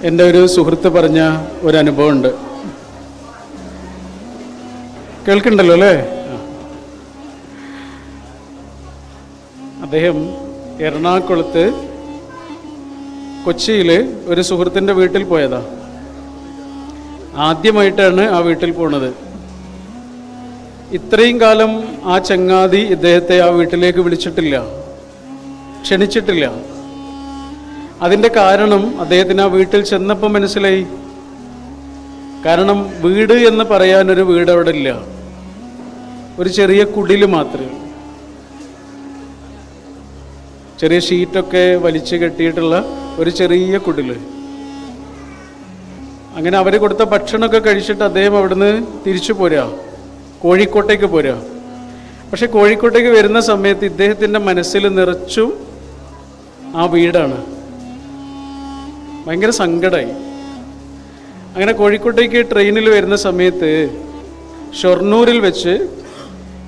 എൻ്റെ ഒരു സുഹൃത്ത് പറഞ്ഞ ഒരു അനുഭവമുണ്ട്. കേൾക്കണ്ടല്ലോ അല്ലേ? അദ്ദേഹം എറണാകുളത്ത് കൊച്ചിയിൽ ഒരു സുഹൃത്തിൻ്റെ വീട്ടിൽ പോയതാ. ആദ്യമായിട്ടാണ് ആ വീട്ടിൽ പോണത്. ഇത്രയും കാലം ആ ചങ്ങാതി ഇദ്ദേഹത്തെ ആ വീട്ടിലേക്ക് വിളിച്ചിട്ടില്ല, ക്ഷണിച്ചിട്ടില്ല. അതിൻ്റെ കാരണം അദ്ദേഹത്തിന് ആ വീട്ടിൽ ചെന്നപ്പോൾ മനസ്സിലായി. കാരണം വീട് എന്ന് പറയാനൊരു വീട് അവിടെ ഇല്ല, ഒരു ചെറിയ കുടിൽ മാത്രമേ, ചെറിയ ഷീറ്റൊക്കെ വലിച്ചു കെട്ടിയിട്ടുള്ള ഒരു ചെറിയ കുടിൽ. അങ്ങനെ അവർ കൊടുത്ത ഭക്ഷണമൊക്കെ കഴിച്ചിട്ട് അദ്ദേഹം അവിടുന്ന് തിരിച്ചു പോരാ, കോഴിക്കോട്ടേക്ക് പോരാ. പക്ഷെ കോഴിക്കോട്ടേക്ക് വരുന്ന സമയത്ത് ഇദ്ദേഹത്തിൻ്റെ മനസ്സിൽ നിറച്ചും ആ വീടാണ്. ഭയങ്കര സങ്കടമായി. അങ്ങനെ കോഴിക്കോട്ടേക്ക് ട്രെയിനിൽ വരുന്ന സമയത്ത് ഷൊർണൂരിൽ വെച്ച്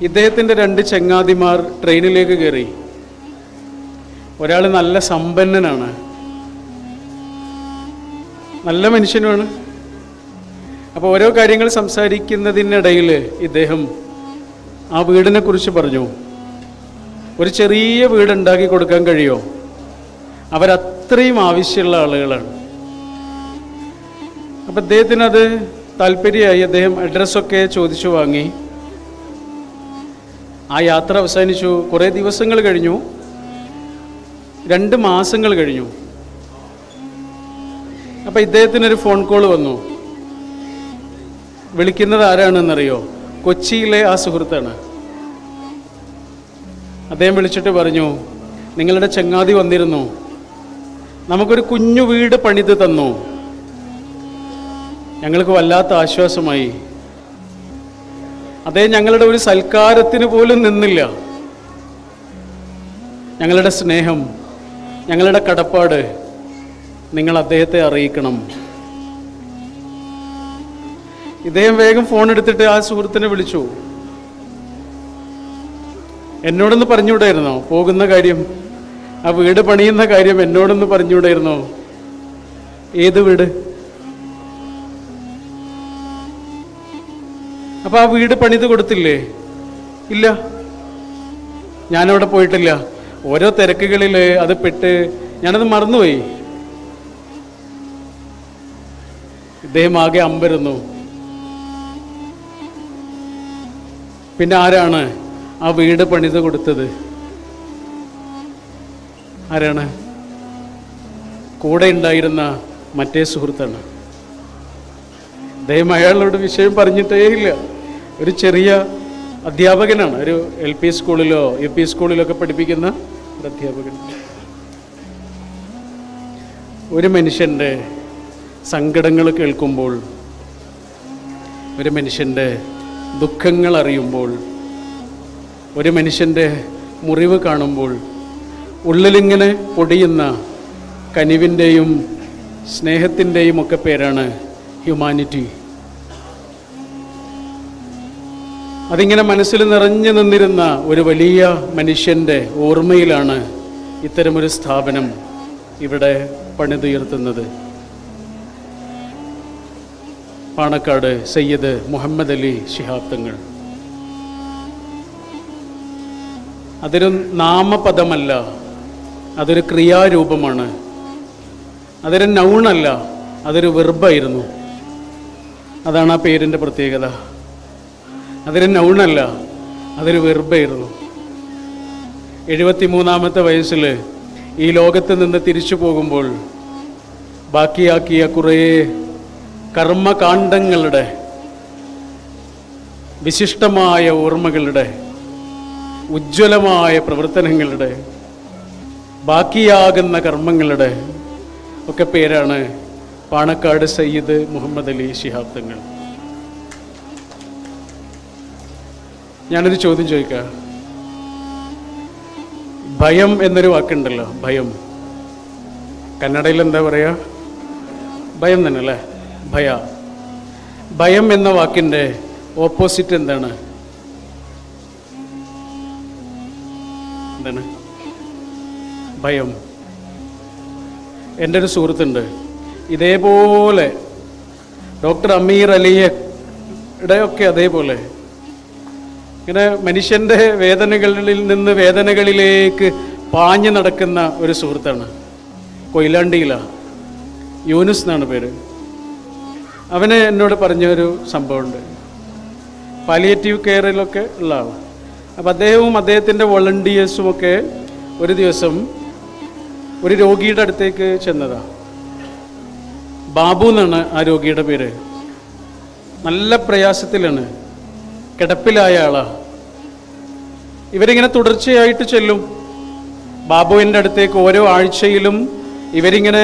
ഇദ്ദേഹത്തിൻ്റെ 2 ചങ്ങാതിമാർ ട്രെയിനിലേക്ക് കയറി. ഒരാൾ നല്ല സമ്പന്നനാണ്, നല്ല മനുഷ്യനുമാണ്. അപ്പോൾ ഓരോ കാര്യങ്ങൾ സംസാരിക്കുന്നതിനിടയിൽ ഇദ്ദേഹം ആ വീടിനെ കുറിച്ച് പറഞ്ഞു. ഒരു ചെറിയ വീടുണ്ടാക്കി കൊടുക്കാൻ കഴിയുമോ? അവരത്രയും ആവശ്യമുള്ള ആളുകളാണ്. അപ്പം അദ്ദേഹത്തിനത് താല്പര്യമായി. അദ്ദേഹം അഡ്രസ്സൊക്കെ ചോദിച്ചു വാങ്ങി. ആ യാത്ര അവസാനിച്ചു. കുറേ ദിവസങ്ങൾ കഴിഞ്ഞു, 2 മാസങ്ങൾ കഴിഞ്ഞു. അപ്പം ഇദ്ദേഹത്തിനൊരു ഫോൺ കോൾ വന്നു. വിളിക്കുന്നത് ആരാണെന്നറിയോ? കൊച്ചിയിലെ ആ സുഹൃത്താണ്. അദ്ദേഹം വിളിച്ചിട്ട് പറഞ്ഞു, നിങ്ങളുടെ ചങ്ങാതി വന്നിരുന്നു, നമുക്കൊരു കുഞ്ഞു വീട് പണിത് തന്നു, ഞങ്ങൾക്ക് വല്ലാത്ത ആശ്വാസമായി. അദ്ദേഹം ഞങ്ങളുടെ ഒരു സൽക്കാരത്തിന് പോലും നിന്നില്ല. ഞങ്ങളുടെ സ്നേഹം, ഞങ്ങളുടെ കടപ്പാട് നിങ്ങൾ അദ്ദേഹത്തെ അറിയിക്കണം. ഇദ്ദേഹം വേഗം ഫോൺ എടുത്തിട്ട് ആ സുഹൃത്തിനെ വിളിച്ചു. എന്നോടൊന്ന് പറഞ്ഞുകൂടായിരുന്നോ പോകുന്ന കാര്യം? ആ വീട് പണിയുന്ന കാര്യം എന്നോടൊന്ന് പറഞ്ഞുകൂടായിരുന്നോ? ഏത് വീട്? അപ്പൊ ആ വീട് പണിത് കൊടുത്തില്ലേ? ഇല്ല, ഞാനവിടെ പോയിട്ടില്ല. ഓരോ തിരക്കുകളിൽ അത് പെട്ട് ഞാനത് മറന്നുപോയി. ഇദ്ദേഹം ആകെ അമ്പരുന്നു. പിന്നെ ആരാണ് ആ വീട് പണിത് കൊടുത്തത്? ആരാണ്? കൂടെ ഉണ്ടായിരുന്ന മറ്റേ സുഹൃത്താണ്. അദ്ദേഹം അയാളോട് വിഷയം പറഞ്ഞിട്ടേ ഇല്ല. ഒരു ചെറിയ അധ്യാപകനാണ്, ഒരു LP സ്കൂളിലോ UP സ്കൂളിലോ ഒക്കെ പഠിപ്പിക്കുന്ന ഒരു അധ്യാപകൻ. ഒരു മനുഷ്യൻ്റെ സങ്കടങ്ങൾ കേൾക്കുമ്പോൾ, ഒരു മനുഷ്യൻ്റെ ദുഃഖങ്ങൾ അറിയുമ്പോൾ, ഒരു മനുഷ്യൻ്റെ മുറിവ് കാണുമ്പോൾ ഉള്ളിലിങ്ങനെ പൊടിയുന്ന കനിവിൻ്റെയും സ്നേഹത്തിൻ്റെയും ഒക്കെ പേരാണ് ഹ്യൂമാനിറ്റി. അതിങ്ങനെ മനസ്സിൽ നിറഞ്ഞു നിന്നിരുന്ന ഒരു വലിയ മനുഷ്യൻ്റെ ഓർമ്മയിലാണ് ഇത്തരമൊരു സ്ഥാപനം ഇവിടെ പണിതുയർത്തുന്നത്. പാണക്കാട് സയ്യിദ് മുഹമ്മദ് അലി ശിഹാബ് തങ്ങൾ. അതൊരു നാമപദമല്ല, അതൊരു ക്രിയാരൂപമാണ്. അതൊരു നൗണല്ല, അതൊരു വെർബായിരുന്നു. അതാണ് ആ പേരിൻ്റെ പ്രത്യേകത. അതൊരു നൗണല്ല, അതൊരു വെർബായിരുന്നു. 73-ാമത്തെ വയസ്സിൽ ഈ ലോകത്ത് നിന്ന് തിരിച്ചു പോകുമ്പോൾ ബാക്കിയാക്കിയ കുറേ കർമ്മകാണ്ഡങ്ങളുടെ, വിശിഷ്ടമായ ഓർമ്മകളുടെ, ഉജ്ജ്വലമായ പ്രവർത്തനങ്ങളുടെ, ബാക്കിയാകുന്ന കർമ്മങ്ങളുടെ ഒക്കെ പേരാണ് പാണക്കാട് സയ്യിദ് മുഹമ്മദ് അലി ശിഹാബ് തങ്ങൾ. ഞാനൊരു ചോദ്യം ചോദിക്കാം. ഭയം എന്നൊരു വാക്കുണ്ടല്ലോ, ഭയം. കന്നഡയിൽ എന്താ പറയുക? ഭയം തന്നെ അല്ലേ? ഭയ. ഭയം എന്ന വാക്കിൻ്റെ ഓപ്പോസിറ്റ് എന്താണ്? എന്താണ്? ഭയം. എൻ്റെ ഒരു സുഹൃത്തുണ്ട്, ഇതേപോലെ ഡോക്ടർ അമീർ അലിയുടെ ഒക്കെ അതേപോലെ ഇങ്ങനെ മനുഷ്യൻ്റെ വേദനകളിൽ നിന്ന് വേദനകളിലേക്ക് പാഞ്ഞു നടക്കുന്ന ഒരു സുഹൃത്താണ്. കൊയിലാണ്ടിയിലാണ്, യൂനുസ് എന്നാണ് പേര്. അവന് എന്നോട് പറഞ്ഞൊരു സംഭവമുണ്ട്. പാലിയേറ്റീവ് കെയറിലൊക്കെ ഉള്ള ആളാണ്. അപ്പം അദ്ദേഹവും അദ്ദേഹത്തിൻ്റെ വോളണ്ടിയേഴ്സും ഒക്കെ ഒരു ദിവസം ഒരു രോഗിയുടെ അടുത്തേക്ക് ചെന്നതാണ്. ബാബു എന്നാണ് ആ രോഗിയുടെ പേര്. നല്ല പ്രയാസത്തിലാണ്, കിടപ്പിലായ ആളാണ്. ഇവരിങ്ങനെ തുടർച്ചയായിട്ട് ചെല്ലും ബാബുവിൻ്റെ അടുത്തേക്ക്. ഓരോ ആഴ്ചയിലും ഇവരിങ്ങനെ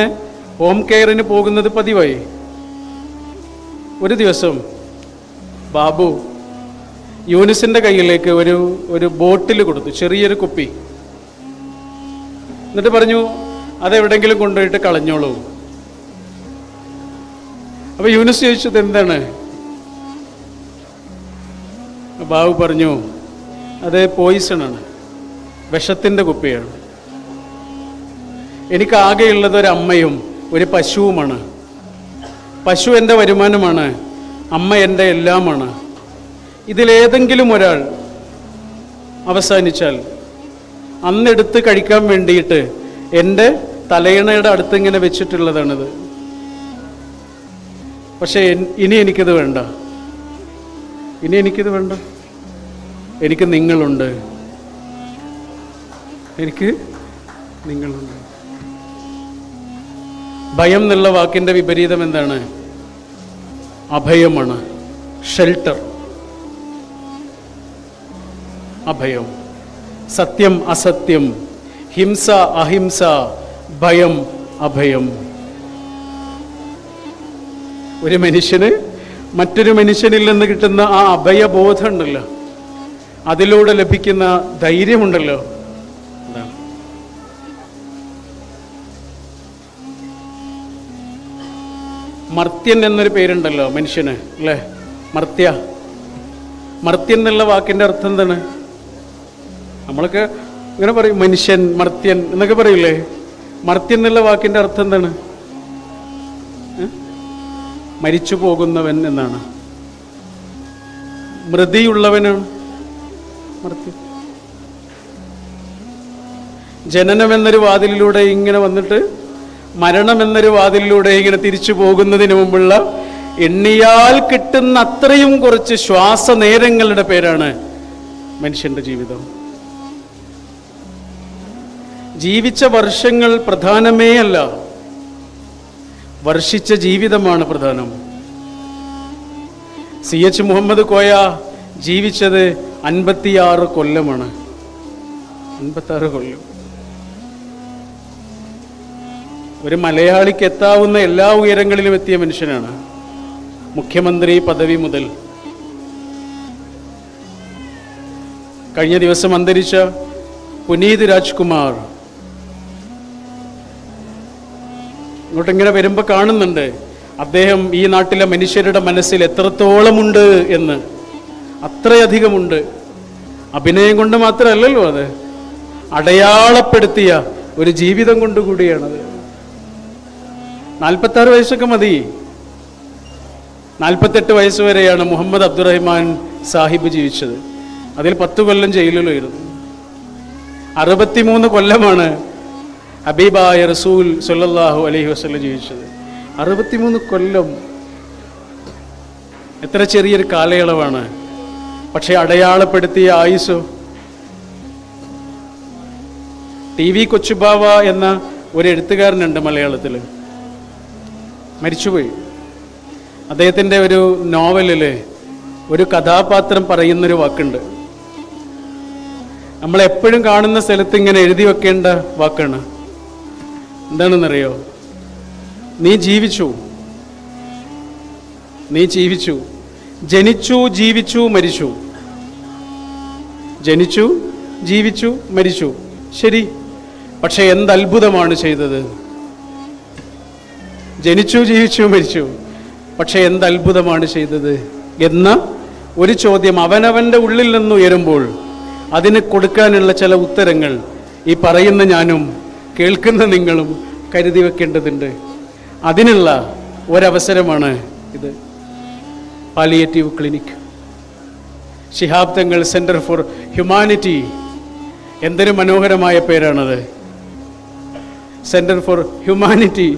ഹോം കെയറിന് പോകുന്നത് പതിവായി. ഒരു ദിവസം ബാബു യൂനിസിൻ്റെ കയ്യിലേക്ക് ഒരു ബോട്ടിൽ കൊടുത്തു, ചെറിയൊരു കുപ്പി. എന്നിട്ട് പറഞ്ഞു, അതെവിടെയെങ്കിലും കൊണ്ടുപോയിട്ട് കളഞ്ഞോളൂ. അപ്പോൾ യൂനിസ് ചോദിച്ചത് എന്താണ്? ബാബു പറഞ്ഞു, അത് പോയിസണാണ്, വിഷത്തിൻ്റെ കുപ്പിയാണ്. എനിക്കാകെയുള്ളത് ഒരു അമ്മയും ഒരു പശുവുമാണ്. പശു എൻ്റെ വരുമാനമാണ്, അമ്മ എൻ്റെ എല്ലാമാണ്. ഇതിലേതെങ്കിലും ഒരാൾ അവസാനിച്ചാൽ അന്നെടുത്ത് കഴിക്കാൻ വേണ്ടിയിട്ട് എൻ്റെ തലയിണയുടെ അടുത്ത് ഇങ്ങനെ വെച്ചിട്ടുള്ളതാണിത്. പക്ഷേ ഇനി എനിക്കിത് വേണ്ട, എനിക്ക് നിങ്ങളുണ്ട്, എനിക്ക് നിങ്ങളുണ്ട്. ഭയം എന്നുള്ള വാക്കിൻ്റെ വിപരീതം എന്താണ്? അഭയമാണ്, ഷെൽട്ടർ. അഭയം. സത്യം അസത്യം, ഹിംസ അഹിംസ, ഭയം അഭയം. ഒരു മനുഷ്യന് മറ്റൊരു മനുഷ്യനിൽ നിന്ന് കിട്ടുന്ന ആ അഭയബോധം ഉണ്ടല്ലോ, അതിലൂടെ ലഭിക്കുന്ന ധൈര്യമുണ്ടല്ലോ, അതാണ്. മർത്യൻ എന്നൊരു പേരുണ്ടല്ലോ മനുഷ്യന്, അല്ലേ? മർത്യൻ എന്നുള്ള വാക്കിൻ്റെ അർത്ഥം എന്താണ്? നമ്മളൊക്കെ ഇങ്ങനെ പറയും, മനുഷ്യൻ, മർത്യൻ എന്നൊക്കെ പറയില്ലേ? മർത്യൻ എന്നുള്ള വാക്കിൻ്റെ അർത്ഥം എന്താണ്? മരിച്ചു പോകുന്നവൻ എന്നാണ്. മൃതിയുള്ളവനാണ് മർത്യൻ. ജനനം എന്നൊരു വാതിലിലൂടെ ഇങ്ങനെ വന്നിട്ട് മരണം എന്നൊരു വാതിലിലൂടെ ഇങ്ങനെ തിരിച്ചു പോകുന്നതിന് മുമ്പുള്ള എണ്ണിയാൽ കിട്ടുന്ന അത്രയും കുറച്ച് ശ്വാസനേരങ്ങളുടെ പേരാണ് മനുഷ്യന്റെ ജീവിതം. ജീവിച്ച വർഷങ്ങൾ പ്രധാനമേ അല്ല, വർഷിച്ച ജീവിതമാണ് പ്രധാനം. CH മുഹമ്മദ് കോയ ജീവിച്ചത് 56 കൊല്ലമാണ്. 56 കൊല്ലം. ഒരു മലയാളിക്ക് എത്താവുന്ന എല്ലാ ഉയരങ്ങളിലും എത്തിയ മനുഷ്യനാണ്. മുഖ്യമന്ത്രി പദവി മുതൽ കഴിഞ്ഞ ദിവസം അന്തരിച്ച പുനീത് രാജ്കുമാർ ഇങ്ങോട്ടിങ്ങനെ വരുമ്പോൾ കാണുന്നുണ്ട് അദ്ദേഹം ഈ നാട്ടിലെ മനുഷ്യരുടെ മനസ്സിൽ എത്രത്തോളമുണ്ട് എന്ന്. അത്രയധികമുണ്ട്. അഭിനയം കൊണ്ട് മാത്രമല്ലല്ലോ, അത് അടയാളപ്പെടുത്തിയ ഒരു ജീവിതം കൊണ്ടുകൂടിയാണത്. 46 വയസ്സൊക്കെ മതി. 48 വയസ്സ് വരെയാണ് മുഹമ്മദ് അബ്ദുറഹ്മാൻ സാഹിബ് ജീവിച്ചത്. അതിൽ 10 കൊല്ലം ജയിലിലായിരുന്നു. 63 കൊല്ലമാണ് ഹബീബായ റസൂൽ സല്ലല്ലാഹു അലൈഹി വസല്ലം ജീവിച്ചത്. 63 കൊല്ലം എത്ര ചെറിയൊരു കാലയളവാണ്. പക്ഷെ അടയാളപ്പെടുത്തിയ ആയുസ്സോ. TV കൊച്ചുബാവ എന്ന ഒരു എഴുത്തുകാരനുണ്ട് മലയാളത്തിൽ, മരിച്ചുപോയി. അദ്ദേഹത്തിൻ്റെ ഒരു നോവലിൽ ഒരു കഥാപാത്രം പറയുന്നൊരു വാക്കുണ്ട്. നമ്മളെപ്പോഴും കാണുന്ന സ്ഥലത്ത് ഇങ്ങനെ എഴുതി വെക്കേണ്ട വാക്കാണ്. എന്താണെന്നറിയോ? നീ ജീവിച്ചു, ജനിച്ചു, ജീവിച്ചു, മരിച്ചു. ജനിച്ചു, ജീവിച്ചു, മരിച്ചു. ശരി, പക്ഷെ എന്തത്ഭുതമാണ് ചെയ്തത്? ജനിച്ചു, ജീവിച്ചു, മരിച്ചു, പക്ഷെ എന്തത്ഭുതമാണ് ചെയ്തത് എന്ന ഒരു ചോദ്യം അവനവൻ്റെ ഉള്ളിൽ നിന്ന് ഉയരുമ്പോൾ അതിന് കൊടുക്കാനുള്ള ചില ഉത്തരങ്ങൾ ഈ പറയുന്ന ഞാനും കേൾക്കുന്ന നിങ്ങളും കരുതി വെക്കേണ്ടതുണ്ട്. അതിനുള്ള ഒരവസരമാണ് ഇത്. Palliative clinic, Shihab Thangal centre for humanity. എന്തൊരു മനോഹരമായ പേരാണത്. സെൻറ്റർ ഫോർ ഹ്യൂമാനിറ്റി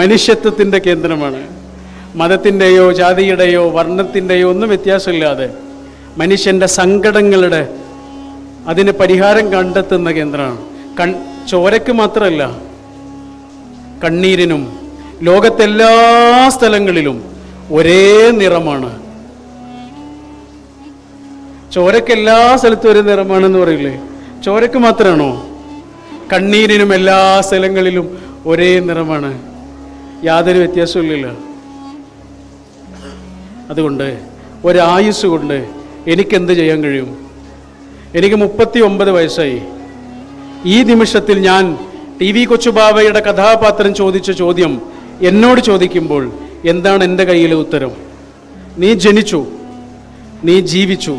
മനുഷ്യത്വത്തിൻ്റെ കേന്ദ്രമാണ്. മതത്തിൻ്റെയോ ജാതിയുടെയോ വർണ്ണത്തിൻ്റെയോ ഒന്നും വ്യത്യാസമില്ലാതെ മനുഷ്യൻ്റെ സങ്കടങ്ങളുടെ അതിന് പരിഹാരം കണ്ടെത്തുന്ന കേന്ദ്രമാണ്. ചോരയ്ക്ക് മാത്രമല്ല, കണ്ണീരിനും. ലോകത്തെല്ലാ സ്ഥലങ്ങളിലും ഒരേ നിറമാണ്. ചോരയ്ക്ക് എല്ലാ സ്ഥലത്തും ഒരേ നിറമാണെന്ന് പറയില്ലേ? ചോരയ്ക്ക് മാത്രമാണോ? കണ്ണീരിനും എല്ലാ സ്ഥലങ്ങളിലും ഒരേ നിറമാണ്, യാതൊരു വ്യത്യാസമില്ല. അതുകൊണ്ട് ഒരായുസ് കൊണ്ട് എനിക്കെന്ത് ചെയ്യാൻ കഴിയും? എനിക്ക് 39 വയസ്സായി. ഈ നിമിഷത്തിൽ ഞാൻ TV കൊച്ചുബാവയുടെ കഥാപാത്രം ചോദിച്ച ചോദ്യം എന്നോട് ചോദിക്കുമ്പോൾ എന്താണ് എൻ്റെ കയ്യിലെ ഉത്തരം? നീ ജനിച്ചു, നീ ജീവിച്ചു,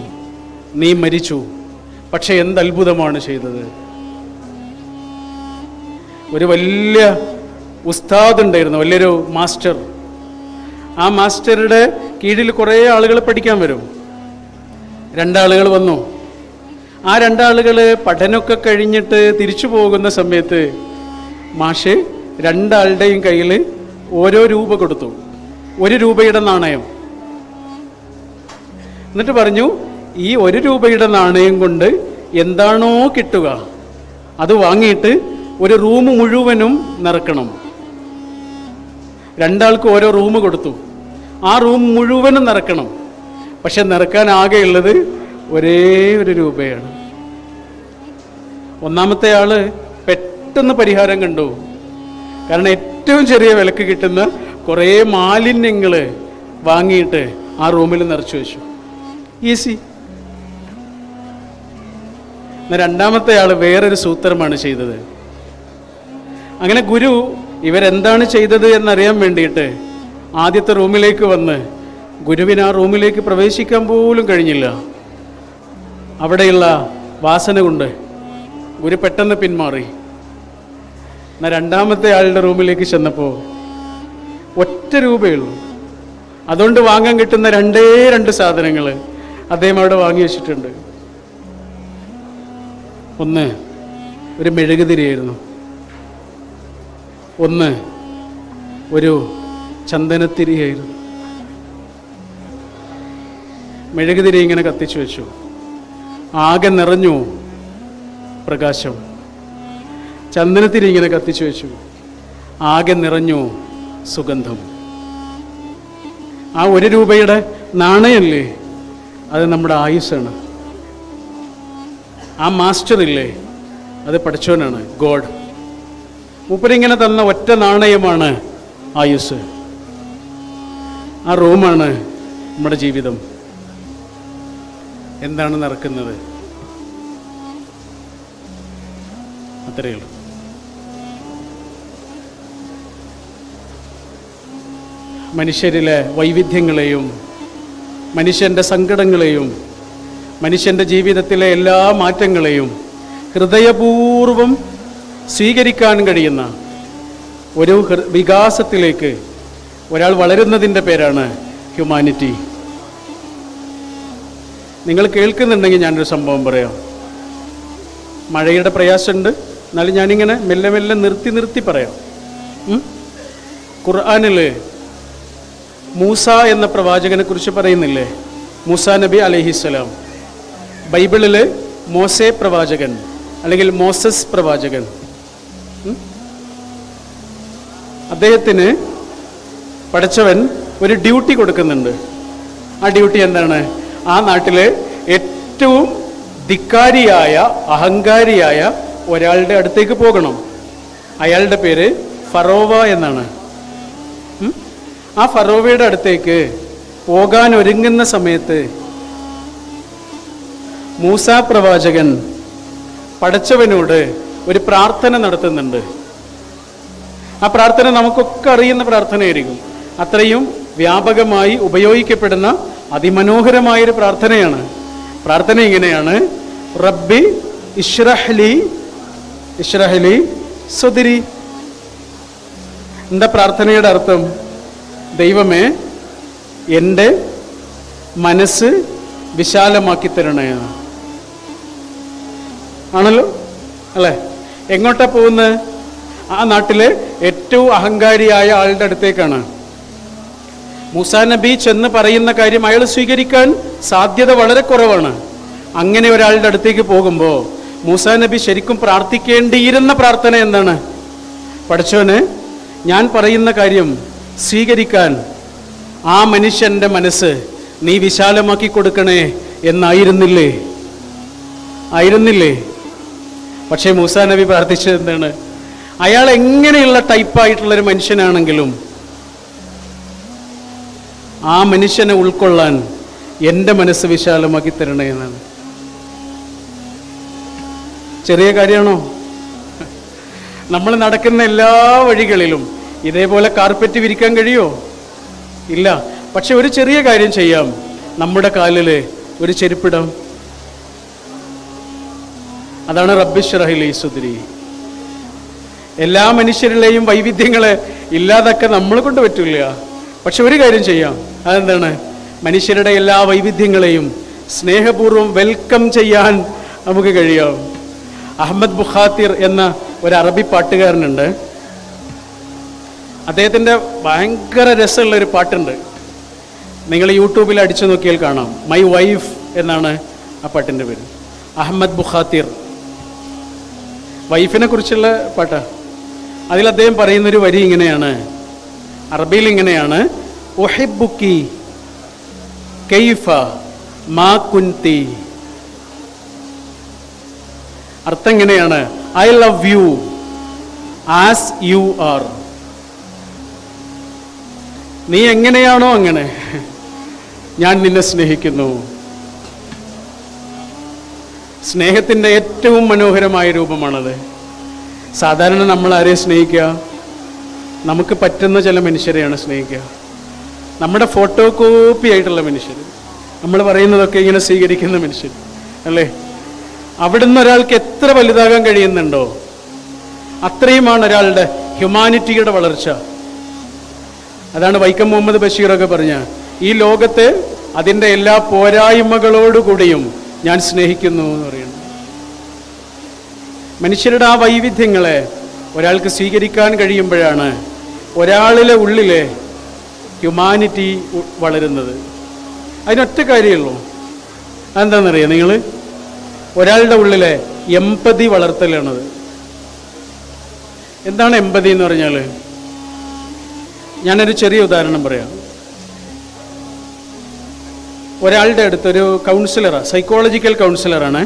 നീ മരിച്ചു, പക്ഷെ എന്ത് അത്ഭുതമാണ് ചെയ്തത്? ഒരു വലിയ ഉസ്താദ് ഉണ്ടായിരുന്നു, വലിയൊരു മാസ്റ്റർ. ആ മാസ്റ്ററുടെ കീഴിൽ കുറേ ആളുകൾ പഠിക്കാൻ വരും. 2 ആളുകൾ വന്നു. ആ 2 ആളുകൾ പഠനമൊക്കെ കഴിഞ്ഞിട്ട് തിരിച്ചു പോകുന്ന സമയത്ത് മാഷ് 2 ആളുടെയും കയ്യിൽ ഓരോ രൂപ കൊടുത്തു, 1 രൂപയുടെ നാണയം. എന്നിട്ട് പറഞ്ഞു, ഈ 1 രൂപയുടെ നാണയം കൊണ്ട് എന്താണോ കിട്ടുക അത് വാങ്ങിയിട്ട് ഒരു റൂം മുഴുവനും നിറക്കണം. 2 ആൾക്ക് ഓരോ റൂം കൊടുത്തു. ആ റൂം മുഴുവനും നിറക്കണം. പക്ഷെ നിറക്കാൻ ആകെയുള്ളത് ഒരേ 1 രൂപയാണ്. ഒന്നാമത്തെ ആള് പെട്ടെന്ന് പരിഹാരം കണ്ടു. കാരണം ഏറ്റവും ചെറിയ വിലക്ക് കിട്ടുന്ന കുറേ മാലിന്യങ്ങൾ വാങ്ങിയിട്ട് ആ റൂമിൽ നിറച്ചു വെച്ചു. ഈസി. രണ്ടാമത്തെ ആൾ വേറൊരു സൂത്രമാണ് ചെയ്തത്. അങ്ങനെ ഗുരു ഇവരെന്താണ് ചെയ്തത് എന്നറിയാൻ വേണ്ടിയിട്ട് ആദ്യത്തെ റൂമിലേക്ക് വന്ന് ഗുരുവിന് ആ റൂമിലേക്ക് പ്രവേശിക്കാൻ പോലും കഴിഞ്ഞില്ല. അവിടെയുള്ള വാസന കൊണ്ട് ഗുരു പെട്ടെന്ന് പിന്മാറി. എന്നാൽ 2ാമത്തെ ആളുടെ റൂമിലേക്ക് ചെന്നപ്പോൾ 1 രൂപയുള്ളൂ. അതുകൊണ്ട് വാങ്ങാൻ കിട്ടുന്ന 2 സാധനങ്ങൾ അദ്ദേഹം അവിടെ വാങ്ങി വെച്ചിട്ടുണ്ട്. ഒന്ന് ഒരു മെഴുകുതിരിയായിരുന്നു, ഒന്ന് ഒരു ചന്ദനത്തിരിയായിരുന്നു. മെഴുകുതിരി ഇങ്ങനെ കത്തിച്ചു വെച്ചു. ആകെ നിറഞ്ഞു പ്രകാശം. ചന്ദനത്തിരി ഇങ്ങനെ കത്തിച്ചു വെച്ചു. ആകെ നിറഞ്ഞു സുഗന്ധം. ആ 1 രൂപയുടെ നാണയല്ലേ, അത് നമ്മുടെ ആയുസ്സാണ്. ആ മാസ്റ്റർ ഇല്ലേ, അത് പഠിച്ചവനാണ്, ഗോഡ്. മൂപ്പരിങ്ങനെ തന്ന ഒറ്റ നാണയമാണ് ആയുസ്. ആ റൂമാണ് നമ്മുടെ ജീവിതം. എന്താണ് നടക്കുന്നത്? അത്രയേ ഉള്ളൂ. മനുഷ്യരിലെ വൈവിധ്യങ്ങളെയും മനുഷ്യൻ്റെ സങ്കടങ്ങളെയും മനുഷ്യൻ്റെ ജീവിതത്തിലെ എല്ലാ മാറ്റങ്ങളെയും ഹൃദയപൂർവം സ്വീകരിക്കാൻ കഴിയുന്ന ഒരു വികാസത്തിലേക്ക് ഒരാൾ വളരുന്നതിൻ്റെ പേരാണ് ഹ്യൂമാനിറ്റി. നിങ്ങൾ കേൾക്കുന്നുണ്ടെങ്കിൽ ഞാനൊരു സംഭവം പറയാം. മഴയുടെ പ്രയാസമുണ്ട്, എന്നാലും ഞാനിങ്ങനെ മെല്ലെ മെല്ലെ നിർത്തി പറയാം. ഖുർആനിൽ മൂസ എന്ന പ്രവാചകനെ കുറിച്ച് പറയുന്നില്ലേ? മൂസാ നബി അലൈഹിസ്സലാം. ബൈബിളിൽ മോസെ പ്രവാചകൻ അല്ലെങ്കിൽ മോസസ് പ്രവാചകൻ. അദ്ദേഹത്തിന് പഠിച്ചവൻ ഒരു ഡ്യൂട്ടി കൊടുക്കുന്നുണ്ട്. ആ ഡ്യൂട്ടി എന്താണ്? ആ നാട്ടിലെ ഏറ്റവും ധിക്കാരിയായ അഹങ്കാരിയായ ഒരാളുടെ അടുത്തേക്ക് പോകണം. അയാളുടെ പേര് ഫറോവ എന്നാണ്. ആ ഫറോവയുടെ അടുത്തേക്ക് പോകാൻ ഒരുങ്ങുന്ന സമയത്ത് മൂസാ പ്രവാചകൻ പടച്ചവനോട് ഒരു പ്രാർത്ഥന നടത്തുന്നുണ്ട്. ആ പ്രാർത്ഥന നമുക്കൊക്കെ അറിയുന്ന പ്രാർത്ഥനയായിരിക്കും. അത്രയും വ്യാപകമായി ഉപയോഗിക്കപ്പെടുന്ന അതിമനോഹരമായൊരു പ്രാർത്ഥനയാണ്. പ്രാർത്ഥന ഇങ്ങനെയാണ്: റബ്ബി ഇശ്റഹ്ലി സദ്രി. എന്താ പ്രാർത്ഥനയുടെ അർത്ഥം? ദൈവമേ, എൻ്റെ മനസ്സ് വിശാലമാക്കി തരണേ ആണല്ലോ, അല്ലേ? എങ്ങോട്ടാ പോകുന്നത്? ആ നാട്ടിലെ ഏറ്റവും അഹങ്കാരിയായ ആളുടെ അടുത്തേക്കാണ്. മൂസാ നബി ചെന്ന് പറയുന്ന കാര്യം അയാൾ സ്വീകരിക്കാൻ സാധ്യത വളരെ കുറവാണ്. അങ്ങനെ ഒരാളുടെ അടുത്തേക്ക് പോകുമ്പോൾ മൂസാ നബി ശരിക്കും പ്രാർത്ഥിക്കേണ്ടിയിരുന്ന പ്രാർത്ഥന എന്താണ്? പടച്ചോനെ, ഞാൻ പറയുന്ന കാര്യം സ്വീകരിക്കാൻ ആ മനുഷ്യൻ്റെ മനസ്സ് നീ വിശാലമാക്കി കൊടുക്കണേ എന്നായിരുന്നില്ലേ? ആയിരുന്നില്ലേ? പക്ഷേ മൂസാ നബി പ്രാർത്ഥിച്ചത് എന്താണ്? അയാൾ എങ്ങനെയുള്ള ടൈപ്പായിട്ടുള്ളൊരു മനുഷ്യനാണെങ്കിലും ആ മനുഷ്യനെ ഉൾക്കൊള്ളാൻ എൻ്റെ മനസ്സ് വിശാലമാക്കി തരണേ എന്നാണ്. ചെറിയ കാര്യമാണോ? നമ്മൾ നടക്കുന്ന എല്ലാ വഴികളിലും ഇതേപോലെ കാർപ്പറ്റ് വിരിക്കാൻ കഴിയുമോ? ഇല്ല. പക്ഷെ ഒരു ചെറിയ കാര്യം ചെയ്യാം, നമ്മുടെ കാലിൽ ഒരു ചെരുപ്പിടാം. അതാണ് റബ്ബിശ്റഹ് ലി സുദ്രി. എല്ലാ മനുഷ്യരിലെയും വൈവിധ്യങ്ങളെ ഇല്ലാതൊക്കെ നമ്മളെ കൊണ്ട് പറ്റില്ല. പക്ഷെ ഒരു കാര്യം ചെയ്യാം, അതെന്താണ്? മനുഷ്യരുടെ എല്ലാ വൈവിധ്യങ്ങളെയും സ്നേഹപൂർവ്വം വെൽക്കം ചെയ്യാൻ നമുക്ക് കഴിയാം. അഹമ്മദ് ബുഖാത്തിർ എന്ന ഒരു അറബി പാട്ടുകാരനുണ്ട്. അദ്ദേഹത്തിൻ്റെ ഭയങ്കര രസമുള്ളൊരു പാട്ടുണ്ട്. നിങ്ങൾ യൂട്യൂബിൽ അടിച്ചു നോക്കിയാൽ കാണാം. മൈ വൈഫ് എന്നാണ് ആ പാട്ടിൻ്റെ പേര്. അഹമ്മദ് ബുഖാത്തിർ, വൈഫിനെ കുറിച്ചുള്ള പാട്ടാണ്. അതിൽ അദ്ദേഹം പറയുന്നൊരു വരി ഇങ്ങനെയാണ്, അറബിയിൽ ഇങ്ങനെയാണ്: ഉഹിബ്ബുക്കി കൈഫ മാ കുൻതി. അർത്ഥം ഇങ്ങനെയാണ്: I love you as you are. നീ എങ്ങനെയാണോ അങ്ങനെ ഞാൻ നിന്നെ സ്നേഹിക്കുന്നു. സ്നേഹത്തിൻ്റെ ഏറ്റവും മനോഹരമായ രൂപമാണത്. സാധാരണ നമ്മൾ ആരെയും സ്നേഹിക്കുക? നമുക്ക് പറ്റുന്ന ചില മനുഷ്യരെയാണ് സ്നേഹിക്കുക. നമ്മുടെ ഫോട്ടോ കോപ്പി ആയിട്ടുള്ള മനുഷ്യർ, നമ്മൾ പറയുന്നതൊക്കെ ഇങ്ങനെ സ്വീകരിക്കുന്ന മനുഷ്യർ, അല്ലേ? അവിടുന്ന് ഒരാൾക്ക് എത്ര വലുതാകാൻ കഴിയുന്നുണ്ടോ അത്രയുമാണ് ഒരാളുടെ ഹ്യൂമാനിറ്റിയുടെ വളർച്ച. അതാണ് വൈക്കം മുഹമ്മദ് ബഷീറൊക്കെ പറഞ്ഞ, ഈ ലോകത്തെ അതിൻ്റെ എല്ലാ പോരായ്മകളോടുകൂടിയും ഞാൻ സ്നേഹിക്കുന്നു എന്ന് പറയുന്നു. മനുഷ്യരുടെ ആ വൈവിധ്യങ്ങളെ ഒരാൾക്ക് സ്വീകരിക്കാൻ കഴിയുമ്പോഴാണ് ഒരാളിലെ ഉള്ളിലെ ഹ്യൂമാനിറ്റി വളരുന്നത്. അതിനൊറ്റ കാര്യമുള്ളൂ, അതെന്താണെന്നറിയാം നിങ്ങൾ? ഒരാളുടെ ഉള്ളിലെ എമ്പതി വളർത്തലാണത്. എന്താണ് എമ്പതി എന്ന് പറഞ്ഞാൽ? ഞാനൊരു ചെറിയ ഉദാഹരണം പറയാം. ഒരാളുടെ അടുത്തൊരു കൗൺസിലറാണ്, സൈക്കോളജിക്കൽ കൗൺസിലറാണ്.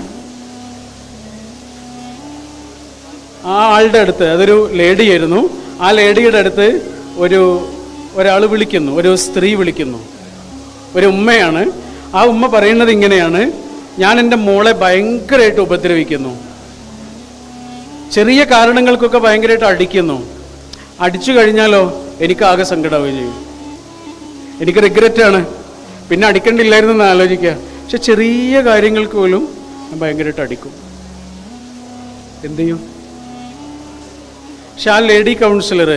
ആ ആളുടെ അടുത്ത്, അതൊരു ലേഡിയായിരുന്നു, ആ ലേഡിയുടെ അടുത്ത് ഒരാൾ വിളിക്കുന്നു, ഒരു സ്ത്രീ വിളിക്കുന്നു, ഒരു ഉമ്മയാണ്. ആ ഉമ്മ പറയുന്നത് ഇങ്ങനെയാണ്: ഞാൻ എൻ്റെ മോളെ ഭയങ്കരമായിട്ട് ഉപദ്രവിക്കുന്നു, ചെറിയ കാരണങ്ങൾക്കൊക്കെ ഭയങ്കരമായിട്ട് അടിക്കുന്നു. അടിച്ചു കഴിഞ്ഞാലോ എനിക്കാകെ സങ്കടമാവുകയും ചെയ്യും, എനിക്ക് റിഗ്രറ്റാണ്, പിന്നെ അടിക്കണ്ടില്ലായിരുന്നു എന്ന് ആലോചിക്കുക. പക്ഷെ ചെറിയ കാര്യങ്ങൾക്ക് പോലും ഞാൻ ഭയങ്കരമായിട്ട് അടിക്കും. എന്തു ചെയ്യും? പക്ഷെ ആ ലേഡി കൗൺസിലർ,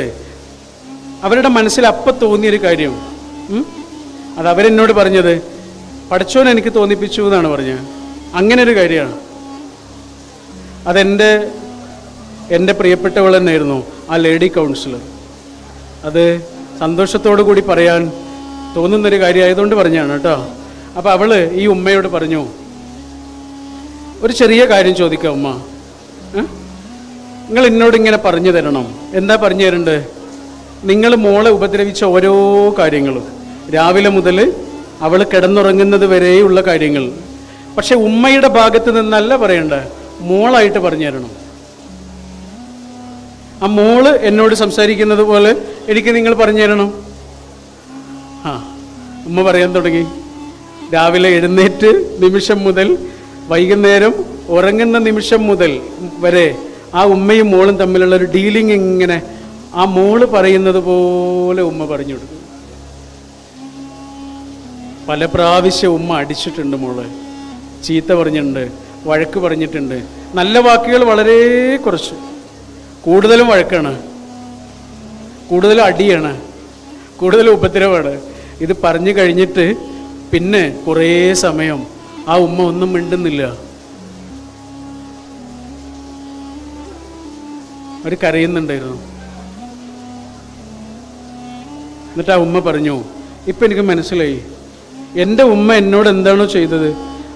അവരുടെ മനസ്സിൽ അപ്പം തോന്നിയൊരു കാര്യം, അത് അവരെന്നോട് പറഞ്ഞത് പടച്ചോൻ എനിക്ക് തോന്നിപ്പിച്ചു എന്നാണ് പറഞ്ഞത്. അങ്ങനെ ഒരു കാര്യമാണ്. എൻ്റെ പ്രിയപ്പെട്ടവൾ തന്നെയായിരുന്നു ആ ലേഡി കൗൺസിലർ. അത് സന്തോഷത്തോടു കൂടി പറയാൻ തോന്നുന്നൊരു കാര്യമായതുകൊണ്ട് പറഞ്ഞാണ് കേട്ടോ. അപ്പോൾ അവൾ ഈ ഉമ്മയോട് പറഞ്ഞു, ഒരു ചെറിയ കാര്യം ചോദിക്കാം ഉമ്മ, നിങ്ങൾ എന്നോട് ഇങ്ങനെ പറഞ്ഞു തരണം. എന്താ പറഞ്ഞു തരേണ്ടത്? നിങ്ങൾ മോളെ ഉപദ്രവിച്ച ഓരോ കാര്യങ്ങളും, രാവിലെ മുതൽ അവൾ കിടന്നുറങ്ങുന്നത് വരെയുള്ള കാര്യങ്ങൾ. പക്ഷെ ഉമ്മയുടെ ഭാഗത്ത് നിന്നല്ല പറയണ്ടേ, മോളായിട്ട് പറഞ്ഞു തരണം. ആ മോള് എന്നോട് സംസാരിക്കുന്നത് പോലെ എനിക്ക് നിങ്ങൾ പറഞ്ഞു തരണം. ഉമ്മ പറയാൻ തുടങ്ങി. രാവിലെ എഴുന്നേറ്റ് നിമിഷം മുതൽ വൈകുന്നേരം ഉറങ്ങുന്ന നിമിഷം മുതൽ വരെ ആ ഉമ്മയും മോളും തമ്മിലുള്ള ഒരു ഡീലിംഗ് ഇങ്ങനെ ആ മോള് പറയുന്നത് പോലെ ഉമ്മ പറഞ്ഞു കൊടുക്കും. പല പ്രാവശ്യം ഉമ്മ അടിച്ചിട്ടുണ്ട്, മോള് ചീത്ത പറഞ്ഞിട്ടുണ്ട്, വഴക്ക് പറഞ്ഞിട്ടുണ്ട്. നല്ല വാക്കുകൾ വളരെ കുറച്ച്, കൂടുതലും വഴക്കാണ്. കൂടുതൽ അടിയാണ്, കൂടുതൽ ഉപദ്രവമാണ്. ഇത് പറഞ്ഞു കഴിഞ്ഞിട്ട് പിന്നെ കുറേ സമയം ആ ഉമ്മ ഒന്നും മിണ്ടുന്നില്ല. അവർ കരയുന്നുണ്ടായിരുന്നു. എന്നിട്ട് ആ ഉമ്മ പറഞ്ഞു, ഇപ്പം എനിക്ക് മനസ്സിലായി, എൻ്റെ ഉമ്മ എന്നോട് എന്താണോ ചെയ്തത്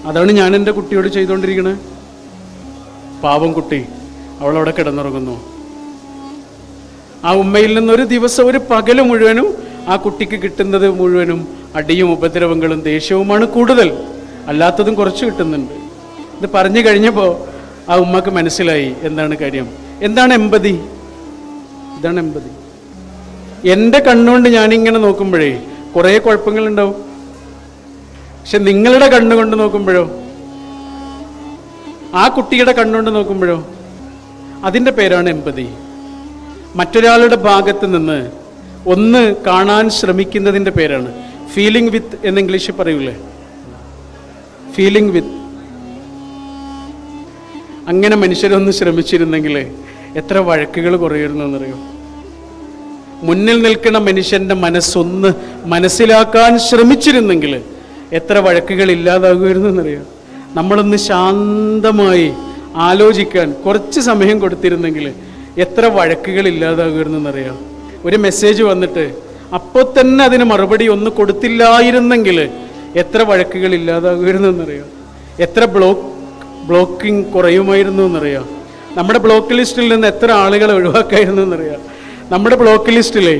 അതാണ് ഞാൻ എൻ്റെ കുട്ടിയോട് ചെയ്തുകൊണ്ടിരിക്കണേ. പാവം കുട്ടി അവളവിടെ കിടന്നുറങ്ങുന്നു. ആ ഉമ്മയിൽ നിന്നൊരു ദിവസം, ഒരു പകല് മുഴുവനും ആ കുട്ടിക്ക് കിട്ടുന്നത് മുഴുവനും അടിയും ഉപദ്രവങ്ങളും ദേഷ്യവുമാണ് കൂടുതൽ. അല്ലാത്തതും കുറച്ച് കിട്ടുന്നുണ്ട്. ഇത് പറഞ്ഞു കഴിഞ്ഞപ്പോൾ ആ ഉമ്മക്ക് മനസ്സിലായി എന്താണ് കാര്യം, എന്താണ് എമ്പതി. ഇതാണ് എമ്പതി. എൻ്റെ കണ്ണുകൊണ്ട് ഞാനിങ്ങനെ നോക്കുമ്പോഴേ കുറേ കുഴപ്പങ്ങളുണ്ടാവും. പക്ഷെ നിങ്ങളുടെ കണ്ണുകൊണ്ട് നോക്കുമ്പോഴോ, ആ കുട്ടിയുടെ കണ്ണുകൊണ്ട് നോക്കുമ്പോഴോ, അതിൻ്റെ പേരാണ് എമ്പതി. മറ്റൊരാളുടെ ഭാഗത്ത് നിന്ന് ഒന്ന് കാണാൻ ശ്രമിക്കുന്നതിൻ്റെ പേരാണ് ഫീലിംഗ് വിത്ത് എന്ന് ഇംഗ്ലീഷിൽ പറയൂലേ, ഫീലിംഗ് വിത്ത്. അങ്ങനെ മനുഷ്യരൊന്ന് ശ്രമിച്ചിരുന്നെങ്കിൽ എത്ര വഴക്കുകൾ കുറയുന്നു എന്നറിയോ. മുന്നിൽ നിൽക്കുന്ന മനുഷ്യൻ്റെ മനസ്സൊന്ന് മനസ്സിലാക്കാൻ ശ്രമിച്ചിരുന്നെങ്കിൽ എത്ര വഴക്കുകൾ ഇല്ലാതാകുമായിരുന്നു എന്നറിയാം. നമ്മളൊന്ന് ശാന്തമായി ആലോചിക്കാൻ കുറച്ച് സമയം കൊടുത്തിരുന്നെങ്കിൽ എത്ര വഴക്കുകൾ ഇല്ലാതാകുമായിരുന്നു എന്നറിയാം. ഒരു മെസ്സേജ് വന്നിട്ട് അപ്പോൾ തന്നെ അതിന് മറുപടി ഒന്ന് കൊടുത്തില്ലായിരുന്നെങ്കിൽ എത്ര വഴക്കുകൾ ഇല്ലാതാകുമായിരുന്നു എന്നറിയാം. എത്ര ബ്ലോക്കിംഗ് കുറയുമായിരുന്നു എന്നറിയാം. നമ്മുടെ ബ്ലോക്ക് ലിസ്റ്റിൽ നിന്ന് എത്ര ആളുകളെ ഒഴിവാക്കായിരുന്നു എന്നറിയാം. നമ്മുടെ ബ്ലോക്ക് ലിസ്റ്റിലെ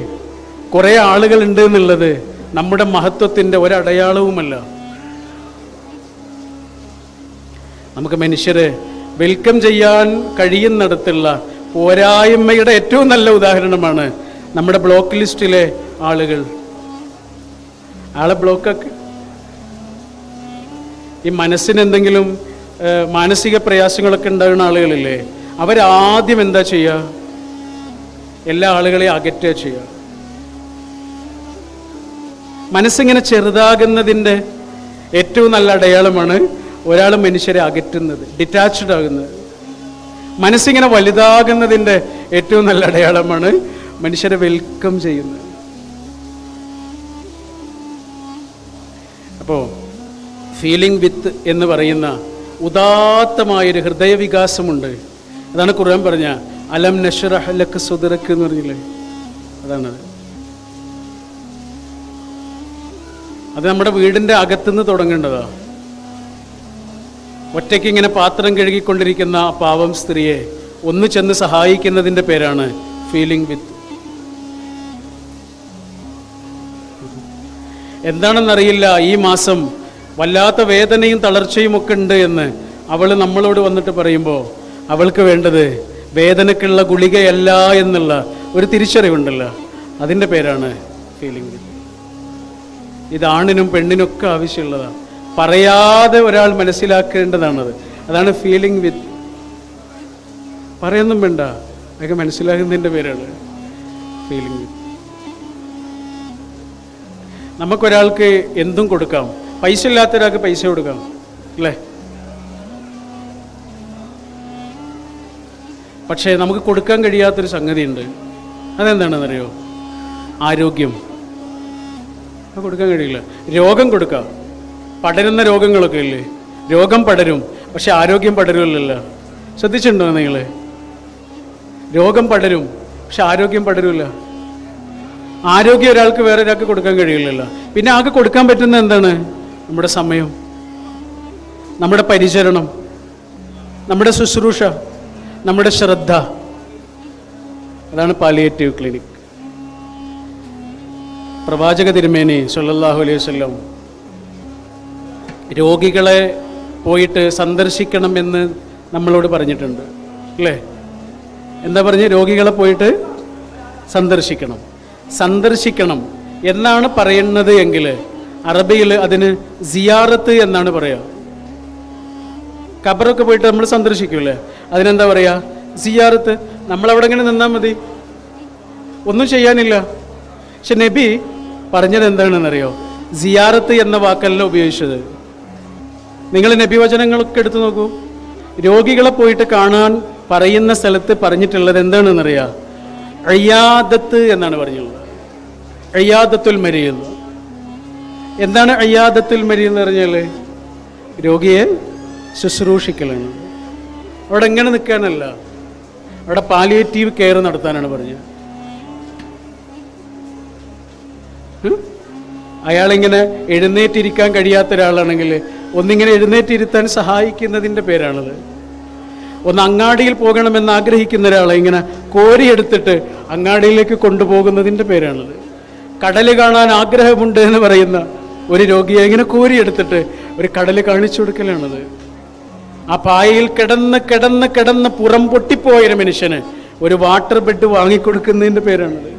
കുറേ ആളുകളുണ്ട് എന്നുള്ളത് നമ്മുടെ മഹത്വത്തിൻ്റെ ഒരടയാളവുമല്ല. നമുക്ക് മനുഷ്യരെ വെൽക്കം ചെയ്യാൻ കഴിയുന്നിടത്തുള്ള പോരായ്മയുടെ ഏറ്റവും നല്ല ഉദാഹരണമാണ് നമ്മുടെ ബ്ലോക്ക് ലിസ്റ്റിലെ ആളുകൾ. ആളെ ബ്ലോക്കൊക്കെ ഈ മനസ്സിന് എന്തെങ്കിലും മാനസിക പ്രയാസങ്ങളൊക്കെ ഉണ്ടാകുന്ന ആളുകളില്ലേ, അവരാദ്യം എന്താ ചെയ്യുക? എല്ലാ ആളുകളെയും അകറ്റുക ചെയ്യുക. മനസ്സിങ്ങനെ ചെറുതാകുന്നതിൻ്റെ ഏറ്റവും നല്ല അടയാളമാണ് ഒരാൾ മനുഷ്യരെ അകറ്റുന്നത്, ഡിറ്റാച്ച്ഡ് ആകുന്നത്. മനസ്സിങ്ങനെ വലുതാകുന്നതിൻ്റെ ഏറ്റവും നല്ല അടയാളമാണ് മനുഷ്യരെ വെൽക്കം ചെയ്യുന്നത്. അപ്പോൾ ഫീലിംഗ് വിത്ത് എന്ന് പറയുന്ന ഉദാത്തമായൊരു ഹൃദയവികാസമുണ്ട്. അതാണ് ഖുർആൻ പറഞ്ഞ അലം നശ്റഹ് ലക സദ്റക എന്ന് പറഞ്ഞില്ലേ, അതാണത്. അത് നമ്മുടെ വീടിൻ്റെ അകത്തുനിന്ന് തുടങ്ങേണ്ടതാ. ഒറ്റയ്ക്ക് ഇങ്ങനെ പാത്രം കഴുകിക്കൊണ്ടിരിക്കുന്ന ആ പാവം സ്ത്രീയെ ഒന്ന് ചെന്ന് സഹായിക്കുന്നതിൻ്റെ പേരാണ് ഫീലിംഗ് വിത്ത്. എന്താണെന്നറിയില്ല, ഈ മാസം വല്ലാത്ത വേദനയും തളർച്ചയും ഒക്കെ ഉണ്ട് എന്ന് അവൾ നമ്മളോട് വന്നിട്ട് പറയുമ്പോൾ അവൾക്ക് വേണ്ടത് വേദനക്കുള്ള ഗുളികയല്ല എന്നുള്ള ഒരു തിരിച്ചറിവുണ്ടല്ലോ, അതിൻ്റെ പേരാണ് ഫീലിംഗ് വിത്ത്. ഇത് ആണിനും പെണ്ണിനൊക്കെ ആവശ്യമുള്ളതാണ്. പറയാതെ ഒരാൾ മനസ്സിലാക്കേണ്ടതാണത്. അതാണ് ഫീലിംഗ് വിത്ത്. പറയൊന്നും വേണ്ട, അതൊക്കെ മനസ്സിലാക്കുന്നതിൻ്റെ പേരാണ് ഫീലിംഗ് വിത്ത്. നമുക്കൊരാൾക്ക് എന്തും കൊടുക്കാം. പൈസ ഇല്ലാത്ത ഒരാൾക്ക് പൈസ കൊടുക്കാം, അല്ലേ? പക്ഷേ നമുക്ക് കൊടുക്കാൻ കഴിയാത്തൊരു സംഗതിയുണ്ട്. അതെന്താണെന്നറിയോ? ആരോഗ്യം. അത് കൊടുക്കാൻ കഴിയില്ല. രോഗം കൊടുക്കാം. പടരുന്ന രോഗങ്ങളൊക്കെ ഇല്ലേ, രോഗം പടരും, പക്ഷെ ആരോഗ്യം പടരുമല്ലോ. ശ്രദ്ധിച്ചിട്ടുണ്ടോ നിങ്ങൾ? രോഗം പടരും, പക്ഷെ ആരോഗ്യം പടരുമില്ല. ആരോഗ്യം ഒരാൾക്ക് വേറെ ഒരാൾക്ക് കൊടുക്കാൻ കഴിയില്ലല്ലോ. പിന്നെ ആൾക്ക് കൊടുക്കാൻ പറ്റുന്ന എന്താണ്? നമ്മുടെ സമയം, നമ്മുടെ പരിചരണം, നമ്മുടെ ശുശ്രൂഷ, നമ്മുടെ ശ്രദ്ധ. അതാണ് പാലിയേറ്റീവ് ക്ലിനിക്. പ്രവാചക തിരുമേനി സല്ലല്ലാഹു അലൈഹി വസല്ലം രോഗികളെ പോയിട്ട് സന്ദർശിക്കണമെന്ന് നമ്മളോട് പറഞ്ഞിട്ടുണ്ട്, അല്ലേ? എന്താ പറഞ്ഞ്? രോഗികളെ പോയിട്ട് സന്ദർശിക്കണം. സന്ദർശിക്കണം എന്നാണ് പറയുന്നത് എങ്കിൽ അറബിയിൽ അതിന് സിയാറത്ത് എന്നാണ് പറയുക. ഖബറൊക്കെ പോയിട്ട് നമ്മൾ സന്ദർശിക്കൂലേ, അതിനെന്താ പറയുക? സിയാറത്ത്. നമ്മളവിടെ ഇങ്ങനെ നിന്നാൽ മതി, ഒന്നും ചെയ്യാനില്ല. പക്ഷെ നബി പറഞ്ഞത് എന്താണെന്നറിയോ? സിയാറത്ത് എന്ന വാക്കല്ല ഉപയോഗിച്ചത്. നിങ്ങൾ നബി വചനങ്ങളൊക്കെ എടുത്തു നോക്കൂ. രോഗികളെ പോയിട്ട് കാണാൻ പറയുന്ന സ്ഥലത്ത് പറഞ്ഞിട്ടുള്ളത് എന്താണെന്നറിയാം? അയ്യാദത്ത് എന്നാണ് പറഞ്ഞുള്ളത്. അയ്യാദത്തുൽ മരീദ്. എന്താണ് അയ്യാദത്തുൽ മരീദ് എന്ന് പറഞ്ഞാൽ? രോഗിയെ ശുശ്രൂഷിക്കലാണ്. അവിടെ എങ്ങനെ നിൽക്കാനല്ല, അവിടെ പാലിയേറ്റീവ് കെയർ നടത്താനാണ് പറഞ്ഞത്. അയാളിങ്ങനെ എഴുന്നേറ്റിരിക്കാൻ കഴിയാത്ത ഒരാളാണെങ്കിൽ ഒന്നിങ്ങനെ എഴുന്നേറ്റിരുത്താൻ സഹായിക്കുന്നതിൻ്റെ പേരാണത്. ഒന്ന് അങ്ങാടിയിൽ പോകണമെന്ന് ആഗ്രഹിക്കുന്ന ഒരാളെ ഇങ്ങനെ കോരിയെടുത്തിട്ട് അങ്ങാടിയിലേക്ക് കൊണ്ടുപോകുന്നതിൻ്റെ പേരാണത്. കടൽ കാണാൻ ആഗ്രഹമുണ്ട് എന്ന് പറയുന്ന ഒരു രോഗിയെ ഇങ്ങനെ കോരിയെടുത്തിട്ട് ഒരു കടൽ കാണിച്ചു കൊടുക്കലാണത്. ആ പായയിൽ കിടന്ന് കിടന്ന് കിടന്ന് പുറം പൊട്ടിപ്പോയൊരു മനുഷ്യന് ഒരു വാട്ടർ ബെഡ് വാങ്ങിക്കൊടുക്കുന്നതിൻ്റെ പേരാണത്.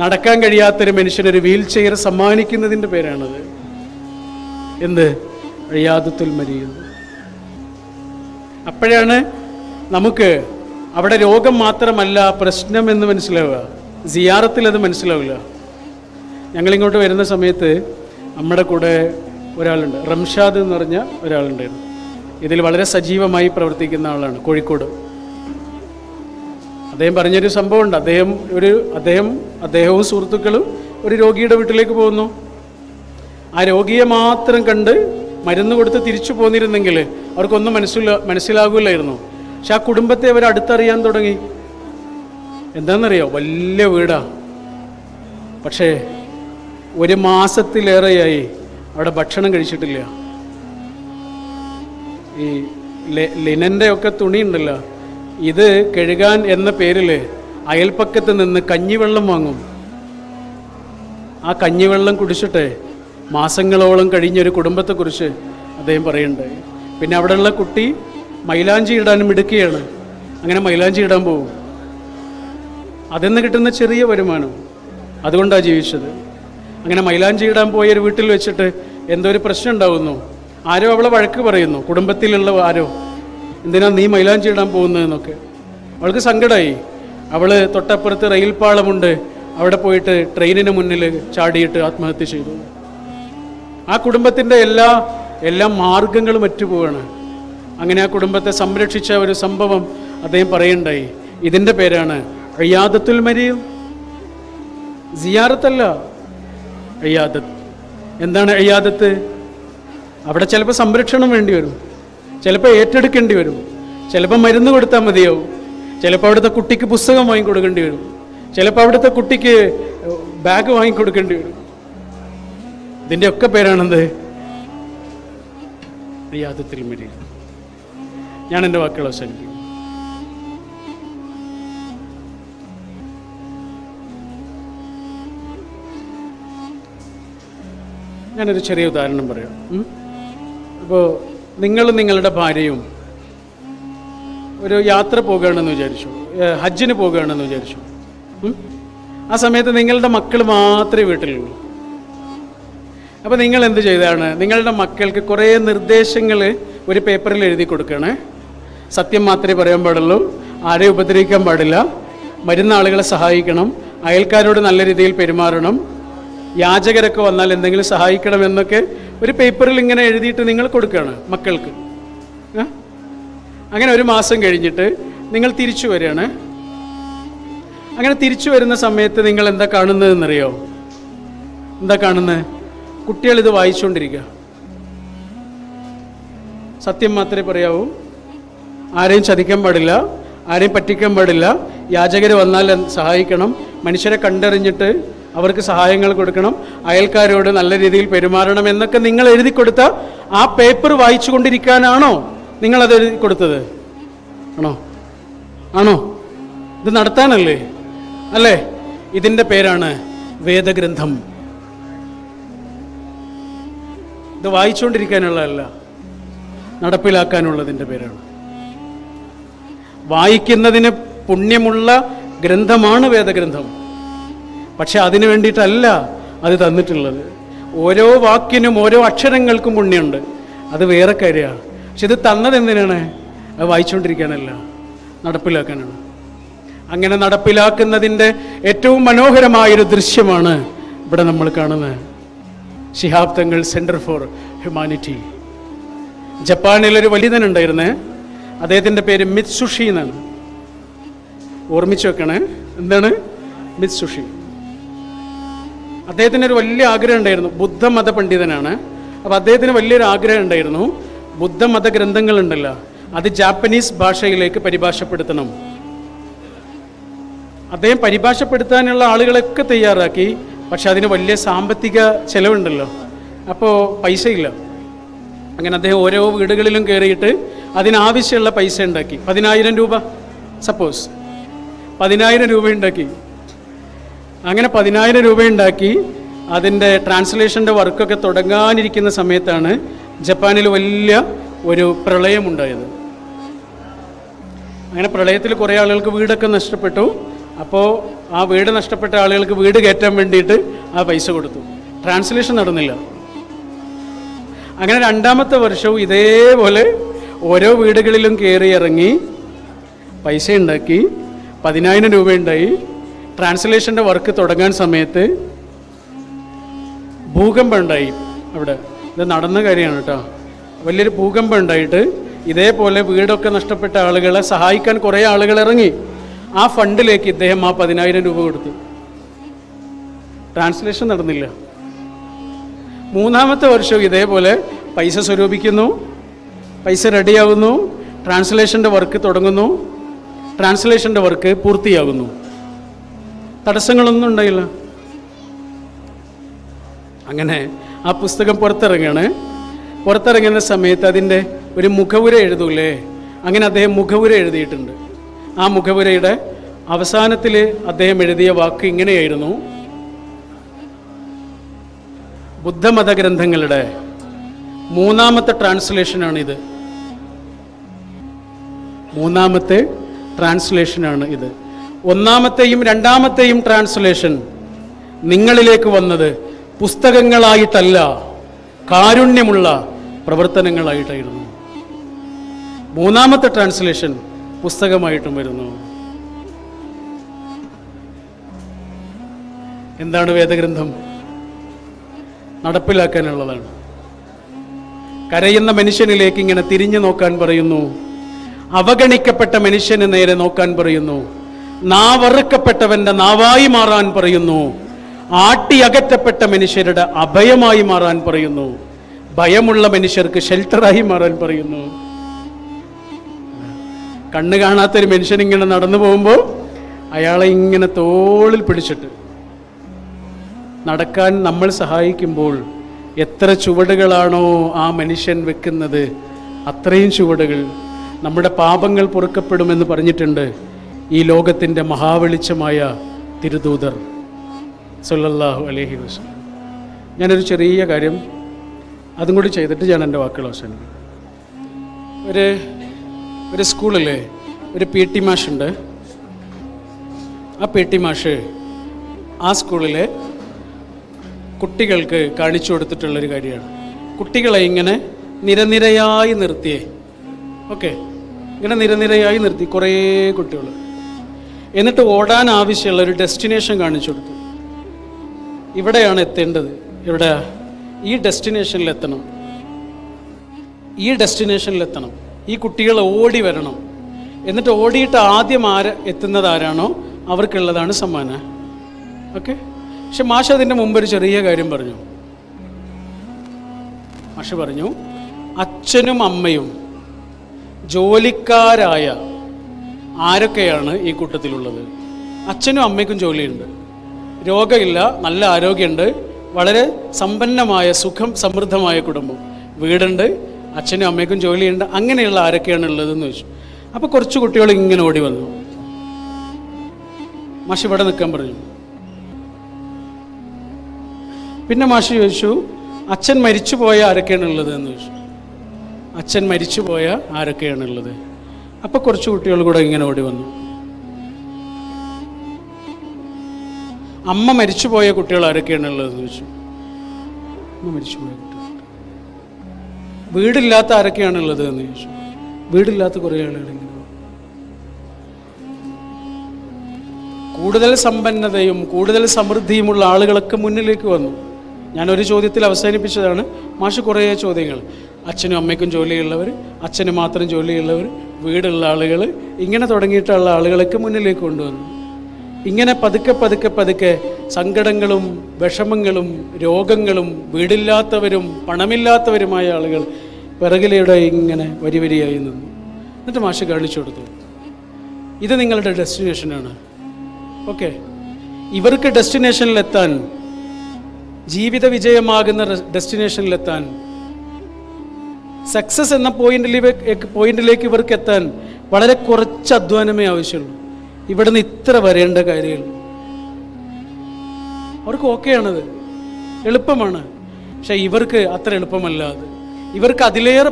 നടക്കാൻ കഴിയാത്തൊരു മനുഷ്യനൊരു വീൽ ചെയർ സമ്മാനിക്കുന്നതിൻ്റെ പേരാണത്. എന്ത്? ഇയാദത്തുൽ മരീദ്. അപ്പോഴാണ് നമുക്ക് അവിടെ രോഗം മാത്രമല്ല പ്രശ്നം എന്ന് മനസ്സിലാവുക. സിയാറത്തിൽ അത് മനസ്സിലാവില്ല. ഞങ്ങളിങ്ങോട്ട് വരുന്ന സമയത്ത് നമ്മുടെ കൂടെ ഒരാളുണ്ട്, റംഷാദ് എന്ന് പറഞ്ഞ ഒരാളുണ്ടായിരുന്നു. ഇതിൽ വളരെ സജീവമായി പ്രവർത്തിക്കുന്ന ആളാണ്, കോഴിക്കോട്. അദ്ദേഹം പറഞ്ഞൊരു സംഭവമുണ്ട്. അദ്ദേഹവും സുഹൃത്തുക്കളും ഒരു രോഗിയുടെ വീട്ടിലേക്ക് പോകുന്നു. ആ രോഗിയെ മാത്രം കണ്ട് മരുന്ന് കൊടുത്ത് തിരിച്ചു പോന്നിരുന്നെങ്കിൽ അവർക്കൊന്നും മനസ്സിലാകില്ലായിരുന്നു. പക്ഷെ ആ കുടുംബത്തെ അവർ അടുത്തറിയാൻ തുടങ്ങി. എന്താണെന്നറിയോ? വലിയ വീടാ, പക്ഷേ 1 മാസത്തിലേറെയായി അവിടെ ഭക്ഷണം കഴിച്ചിട്ടില്ല. ഈ ലിനൻ്റെ ഒക്കെ തുണി ഉണ്ടല്ലോ, ഇത് കഴുകാൻ എന്ന പേരിൽ അയൽപ്പക്കത്ത് നിന്ന് കഞ്ഞിവെള്ളം വാങ്ങും. ആ കഞ്ഞിവെള്ളം കുടിച്ചിട്ട് മാസങ്ങളോളം കഴിഞ്ഞൊരു കുടുംബത്തെക്കുറിച്ച് അദ്ദേഹം പറയുന്നുണ്ട്. പിന്നെ അവിടെയുള്ള കുട്ടി മൈലാഞ്ചി ഇടാൻ മിടുക്കിയാണ്. അങ്ങനെ മൈലാഞ്ചി ഇടാൻ പോകും. അതിന്ന് കിട്ടുന്ന ചെറിയ വരുമാനം, അതുകൊണ്ടാണ് ജീവിച്ചത്. അങ്ങനെ മൈലാഞ്ചി ഇടാൻ പോയൊരു വീട്ടിൽ വെച്ചിട്ട് എന്തോ ഒരു പ്രശ്നം ഉണ്ടാകുന്നു. ആരോ അവളെ വഴക്ക് പറയുന്നു, കുടുംബത്തിലുള്ള ആരോ, എന്തിനാ നീ മൈലാഞ്ചി ഇടാൻ പോകുന്നതെന്നൊക്കെ. അവൾക്ക് സങ്കടമായി. അവൾ തൊട്ടപ്പുറത്ത് റെയിൽ പാളമുണ്ട്, അവിടെ പോയിട്ട് ട്രെയിനിന് മുന്നിൽ ചാടിയിട്ട് ആത്മഹത്യ ചെയ്തു. ആ കുടുംബത്തിൻ്റെ എല്ലാ മാർഗങ്ങളും അറ്റുപോവാണ്. അങ്ങനെ ആ കുടുംബത്തെ സംരക്ഷിച്ച ഒരു സംഭവം അദ്ദേഹം പറയുണ്ടായി. ഇതിൻ്റെ പേരാണ് ഇയാദത്തുൽ മരീദ്. സിയാറത്തല്ല, ഇയാദത്ത്. എന്താണ് ഇയാദത്ത്? അവിടെ ചിലപ്പോൾ സംരക്ഷണം വേണ്ടി വരും, ചിലപ്പോൾ ഏറ്റെടുക്കേണ്ടി വരും, ചിലപ്പോൾ മരുന്ന് കൊടുത്താൽ മതിയാവും, ചിലപ്പോൾ അവിടുത്തെ കുട്ടിക്ക് പുസ്തകം വാങ്ങിക്കൊടുക്കേണ്ടി വരും, ചിലപ്പോൾ അവിടുത്തെ കുട്ടിക്ക് ബാഗ് വാങ്ങിക്കൊടുക്കേണ്ടി വരും. ഇതിൻ്റെ ഒക്കെ പേരാണെന്ത്? ഇയാദത്തുൽ മരീദ്. ഞാൻ എൻ്റെ വാക്കുകൾ അവസാനിപ്പിക്കും. ഞാനൊരു ചെറിയ ഉദാഹരണം പറയാം. അപ്പോൾ നിങ്ങളുടെ ഭാര്യയും ഒരു യാത്ര പോകുകയാണെന്ന് വിചാരിച്ചു, ഹജ്ജിന് പോകുകയാണെന്ന് വിചാരിച്ചു. ആ സമയത്ത് നിങ്ങളുടെ മക്കൾ മാത്രമേ വീട്ടിലുള്ളൂ. അപ്പോൾ നിങ്ങൾ എന്ത് ചെയ്താണ്? നിങ്ങളുടെ മക്കൾക്ക് കുറേ നിർദ്ദേശങ്ങൾ ഒരു പേപ്പറിൽ എഴുതി കൊടുക്കണേ. സത്യം മാത്രമേ പറയാൻ പാടുള്ളൂ, ആരെയും ഉപദ്രവിക്കാൻ പാടില്ല, മരുന്ന് ആളുകളെ സഹായിക്കണം, അയൽക്കാരോട് നല്ല രീതിയിൽ പെരുമാറണം, യാചകരൊക്കെ വന്നാൽ എന്തെങ്കിലും സഹായിക്കണം എന്നൊക്കെ ഒരു പേപ്പറിൽ ഇങ്ങനെ എഴുതിയിട്ട് നിങ്ങൾ കൊടുക്കുകയാണ് മക്കൾക്ക്. അങ്ങനെ 1 മാസം കഴിഞ്ഞിട്ട് നിങ്ങൾ തിരിച്ചു വരികയാണ്. അങ്ങനെ തിരിച്ചു വരുന്ന സമയത്ത് നിങ്ങൾ എന്താ കാണുന്നതെന്നറിയോ? എന്താ കാണുന്നത്? കുട്ടികൾ ഇത് വായിച്ചുകൊണ്ടിരിക്കുക. സത്യം മാത്രമേ പറയാവൂ, ആരെയും ചതിക്കാൻ പാടില്ല, ആരെയും പറ്റിക്കാൻ പാടില്ല, യാചകർ വന്നാൽ സഹായിക്കണം, മനുഷ്യരെ കണ്ടറിഞ്ഞിട്ട് അവർക്ക് സഹായങ്ങൾ കൊടുക്കണം, അയൽക്കാരോട് നല്ല രീതിയിൽ പെരുമാറണം എന്നൊക്കെ നിങ്ങൾ എഴുതി കൊടുത്ത ആ പേപ്പർ വായിച്ചു കൊണ്ടിരിക്കാനാണോ നിങ്ങളത് എഴുതി കൊടുത്തത്? ആണോ? ഇത് നടത്താനല്ലേ? അല്ലേ? ഇതിൻ്റെ പേരാണ് വേദഗ്രന്ഥം. ഇത് വായിച്ചുകൊണ്ടിരിക്കാനുള്ളതല്ല, നടപ്പിലാക്കാനുള്ളതിൻ്റെ പേരാണ്. വായിക്കുന്നതിന് പുണ്യമുള്ള ഗ്രന്ഥമാണ് വേദഗ്രന്ഥം. പക്ഷെ അതിനു വേണ്ടിയിട്ടല്ല അത് തന്നിട്ടുള്ളത്. ഓരോ വാക്കിനും ഓരോ അക്ഷരങ്ങൾക്കും പുണ്യമുണ്ട്, അത് വേറെ കാര്യമാണ്. പക്ഷെ ഇത് തന്നത് എന്തിനാണ്? അത് വായിച്ചുകൊണ്ടിരിക്കാനല്ല, നടപ്പിലാക്കാനാണ്. അങ്ങനെ നടപ്പിലാക്കുന്നതിൻ്റെ ഏറ്റവും മനോഹരമായൊരു ദൃശ്യമാണ് ഇവിടെ നമ്മൾ കാണുന്നത്. Shihab Thangal centre for humanity. ജപ്പാനിലൊരു വലിയനുണ്ടായിരുന്നേ, അദ്ദേഹത്തിൻ്റെ പേര് മിത്സുഷി എന്നാണ്. ഓർമ്മിച്ച് വെക്കണേ. എന്താണ്? മിത്സുഷി. അദ്ദേഹത്തിന് ഒരു വലിയ ആഗ്രഹം ഉണ്ടായിരുന്നു. ബുദ്ധമത പണ്ഡിതനാണ്. അപ്പോൾ അദ്ദേഹത്തിന് വലിയൊരു ആഗ്രഹം ഉണ്ടായിരുന്നു, ബുദ്ധമത ഗ്രന്ഥങ്ങളുണ്ടല്ലോ അത് ജാപ്പനീസ് ഭാഷയിലേക്ക് പരിഭാഷപ്പെടുത്തണം. അദ്ദേഹം പരിഭാഷപ്പെടുത്താനുള്ള ആളുകളൊക്കെ തയ്യാറാക്കി. പക്ഷെ അതിന് വലിയ സാമ്പത്തിക ചെലവുണ്ടല്ലോ, അപ്പോൾ പൈസയില്ല. അങ്ങനെ അദ്ദേഹം ഓരോ വീടുകളിലും കയറിയിട്ട് അതിനാവശ്യമുള്ള പൈസ ഉണ്ടാക്കി. 10,000 രൂപ, സപ്പോസ് 10,000 രൂപ ഉണ്ടാക്കി. അങ്ങനെ 10,000 രൂപ ഉണ്ടാക്കി. അതിൻ്റെ ട്രാൻസ്ലേഷൻ്റെ വർക്കൊക്കെ തുടങ്ങാനിരിക്കുന്ന സമയത്താണ് ജപ്പാനിൽ വലിയ ഒരു പ്രളയമുണ്ടായത്. അങ്ങനെ പ്രളയത്തിൽ കുറേ ആളുകൾക്ക് വീടൊക്കെ നഷ്ടപ്പെട്ടു. അപ്പോൾ ആ വീട് നഷ്ടപ്പെട്ട ആളുകൾക്ക് വീട് കയറ്റാൻ വേണ്ടിയിട്ട് ആ പൈസ കൊടുത്തു. ട്രാൻസ്ലേഷൻ നടന്നില്ല. അങ്ങനെ 2ാമത്തെ വർഷവും ഇതേപോലെ ഓരോ വീടുകളിലും കയറി ഇറങ്ങി പൈസ ഉണ്ടാക്കി. 10,000 രൂപ ഉണ്ടായി. ട്രാൻസ്ലേഷൻ്റെ വർക്ക് തുടങ്ങാൻ സമയത്ത് ഭൂകമ്പം ഉണ്ടായി. അവിടെ ഇത് നടന്ന കാര്യമാണ് കേട്ടോ. വലിയൊരു ഭൂകമ്പം ഉണ്ടായിട്ട് ഇതേപോലെ വീടൊക്കെ നഷ്ടപ്പെട്ട ആളുകളെ സഹായിക്കാൻ കുറേ ആളുകൾ ഇറങ്ങി. ആ ഫണ്ടിലേക്ക് ഇദ്ദേഹം ആ 10,000 രൂപ കൊടുത്തു. ട്രാൻസ്ലേഷൻ നടന്നില്ല. 3ാമത്തെ വർഷവും ഇതേപോലെ പൈസ സ്വരൂപിക്കുന്നു, പൈസ റെഡിയാകുന്നു, ട്രാൻസ്ലേഷൻ്റെ വർക്ക് തുടങ്ങുന്നു, ട്രാൻസ്ലേഷൻ്റെ വർക്ക് പൂർത്തിയാകുന്നു. തടസ്സങ്ങളൊന്നും ഉണ്ടായില്ല. അങ്ങനെ ആ പുസ്തകം പുറത്തിറങ്ങുന്ന സമയത്ത് അതിൻ്റെ ഒരു മുഖവുര എഴുതൂലേ, അങ്ങനെ അദ്ദേഹം മുഖവുര എഴുതിയിട്ടുണ്ട്. ആ മുഖവുരയുടെ അവസാനത്തിൽ അദ്ദേഹം എഴുതിയ വാക്ക് ഇങ്ങനെയായിരുന്നു: ബുദ്ധമത ഗ്രന്ഥങ്ങളുടെ 3ാമത്തെ ട്രാൻസ്ലേഷനാണിത്. 3ാമത്തെ ട്രാൻസ്ലേഷനാണ് ഇത്. 1ാമത്തെയും 2ാമത്തെയും ട്രാൻസ്ലേഷൻ നിങ്ങളിലേക്ക് വന്നത് പുസ്തകങ്ങളായിട്ടല്ല, കാരുണ്യമുള്ള പ്രവർത്തനങ്ങളായിട്ടായിരുന്നു. 3ാമത്തെ ട്രാൻസ്ലേഷൻ പുസ്തകമായിട്ടും വരുന്നു. എന്താണ് വേദഗ്രന്ഥം? നടപ്പിലാക്കാനുള്ളതാണ്. കരയുന്ന മനുഷ്യനിലേക്ക് ഇങ്ങനെ തിരിഞ്ഞു നോക്കാൻ പറയുന്നു. അവഗണിക്കപ്പെട്ട മനുഷ്യന് നേരെ നോക്കാൻ പറയുന്നു. നാവറുക്കപ്പെട്ടവന്റെ നാവായി മാറാൻ പറയുന്നു. ആട്ടിയകറ്റപ്പെട്ട മനുഷ്യരുടെ അഭയമായി മാറാൻ പറയുന്നു. ഭയമുള്ള മനുഷ്യർക്ക് ഷെൽട്ടറായി മാറാൻ പറയുന്നു. കണ്ണ് കാണാത്തൊരു മനുഷ്യൻ ഇങ്ങനെ നടന്നു പോകുമ്പോൾ അയാളെ ഇങ്ങനെ തോളിൽ പിടിച്ചിട്ട് നടക്കാൻ നമ്മൾ സഹായിക്കുമ്പോൾ എത്ര ചുവടുകളാണോ ആ മനുഷ്യൻ വെക്കുന്നത്, അത്രയും ചുവടുകൾ നമ്മുടെ പാപങ്ങൾ പൊറുക്കപ്പെടുമെന്ന് പറഞ്ഞിട്ടുണ്ട് ഈ ലോകത്തിൻ്റെ മഹാവെളിച്ചമായ തിരുദൂതർ സല്ലല്ലാഹു അലൈഹി വസല്ലം. ഞാനൊരു ചെറിയ കാര്യം അതും കൂടി ചെയ്തിട്ട് ഞാൻ എൻ്റെ വാക്കുകൾ അവസാനിപ്പിക്കും. ഒരു സ്കൂളിൽ ഒരു PT മാഷുണ്ട്. ആ PT മാഷ് ആ സ്കൂളിലെ കുട്ടികൾക്ക് കാണിച്ചു കൊടുത്തിട്ടുള്ളൊരു കാര്യമാണ്. കുട്ടികളെ ഇങ്ങനെ നിരനിരയായി നിർത്തിയേ, ഓക്കെ, ഇങ്ങനെ നിരനിരയായി നിർത്തി കുറേ കുട്ടികൾ. എന്നിട്ട് ഓടാൻ ആവശ്യമുള്ള ഒരു ഡെസ്റ്റിനേഷൻ കാണിച്ചു കൊടുത്തു. ഇവിടെയാണ് എത്തേണ്ടത്. ഇവിടെ ഈ ഡെസ്റ്റിനേഷനിലെത്തണം. ഈ കുട്ടികൾ ഓടി വരണം. എന്നിട്ട് ഓടിയിട്ട് ആദ്യം എത്തുന്നത് ആരാണോ അവർക്കുള്ളതാണ് സമ്മാനം. ഓക്കെ. പക്ഷെ മാഷ് അതിൻ്റെ മുമ്പ് ഒരു ചെറിയ കാര്യം പറഞ്ഞു. മാഷ് പറഞ്ഞു, അച്ഛനും അമ്മയും ജോലിക്കാരായ ആരൊക്കെയാണ് ഈ കൂട്ടത്തിലുള്ളത്? അച്ഛനും അമ്മയ്ക്കും ജോലിയുണ്ട്, രോഗമില്ല, നല്ല ആരോഗ്യമുണ്ട്, വളരെ സമ്പന്നമായ സുഖം സമൃദ്ധമായ കുടുംബം, വീടുണ്ട്, അച്ഛനും അമ്മയ്ക്കും ജോലിയുണ്ട്. അങ്ങനെയുള്ള ആരൊക്കെയാണ് ഉള്ളതെന്ന് ചോദിച്ചു. അപ്പോൾ കുറച്ച് കുട്ടികൾ ഇങ്ങനെ ഓടി വന്നു. മാഷ് ഇവിടെ നിൽക്കാൻ പറഞ്ഞു. പിന്നെ മാഷ് ചോദിച്ചു, അച്ഛൻ മരിച്ചുപോയ ആരൊക്കെയാണുള്ളത് എന്ന് ചോദിച്ചു. അച്ഛൻ മരിച്ചുപോയ ആരൊക്കെയാണുള്ളത്? അപ്പോൾ കുറച്ച് കുട്ടികൾ കൂടെ ഇങ്ങനെ ഓടി വന്നു. അമ്മ മരിച്ചുപോയ കുട്ടികൾ ആരൊക്കെയാണുള്ളതെന്ന് ചോദിച്ചു. അമ്മ മരിച്ചുപോയ കുട്ടികൾ. വീടില്ലാത്ത ആരൊക്കെയാണുള്ളത് എന്ന് ചോദിച്ചു. വീടില്ലാത്ത കുറേ ആളുകൾ. കൂടുതൽ സമ്പന്നതയും കൂടുതൽ സമൃദ്ധിയുമുള്ള ആളുകളൊക്കെ മുന്നിലേക്ക് വന്നു. ഞാനൊരു ചോദ്യത്തിൽ അവസാനിപ്പിച്ചതാണ്. മാഷ് കുറേ ചോദ്യങ്ങൾ. അച്ഛനും അമ്മയ്ക്കും ജോലിയുള്ളവർ, അച്ഛന് മാത്രം ജോലിയുള്ളവർ, വീടുള്ള ആളുകൾ ഇങ്ങനെ തുടങ്ങിയിട്ടുള്ള ആളുകളൊക്കെ മുന്നിലേക്ക് കൊണ്ടുവന്നു. ഇങ്ങനെ പതുക്കെ പതുക്കെ പതുക്കെ സങ്കടങ്ങളും വിഷമങ്ങളും രോഗങ്ങളും വീടില്ലാത്തവരും പണമില്ലാത്തവരുമായ ആളുകൾ പിറകിലൂടെ ഇങ്ങനെ വരി വരിയായി നിന്നു. എന്നിട്ട് മാഷ് കാണിച്ചു കൊടുത്തു, ഇത് നിങ്ങളുടെ ഡെസ്റ്റിനേഷനാണ്. ഓക്കെ, ഇവർക്ക് ഡെസ്റ്റിനേഷനിലെത്താൻ, ജീവിത വിജയമാകുന്ന ഡെസ്റ്റിനേഷനിലെത്താൻ, സക്സസ് എന്ന പോയിന്റിലേക്ക് ഇവർക്ക് എത്താൻ വളരെ കുറച്ച് അധ്വാനമേ ആവശ്യമുള്ളൂ. ഇവിടുന്ന് ഇത്ര വരേണ്ട കാര്യമുള്ളൂ. അവർക്ക് ഓക്കെയാണത്, എളുപ്പമാണ്. പക്ഷെ ഇവർക്ക് അത്ര എളുപ്പമല്ല അത്. ഇവർക്ക് അതിലേറെ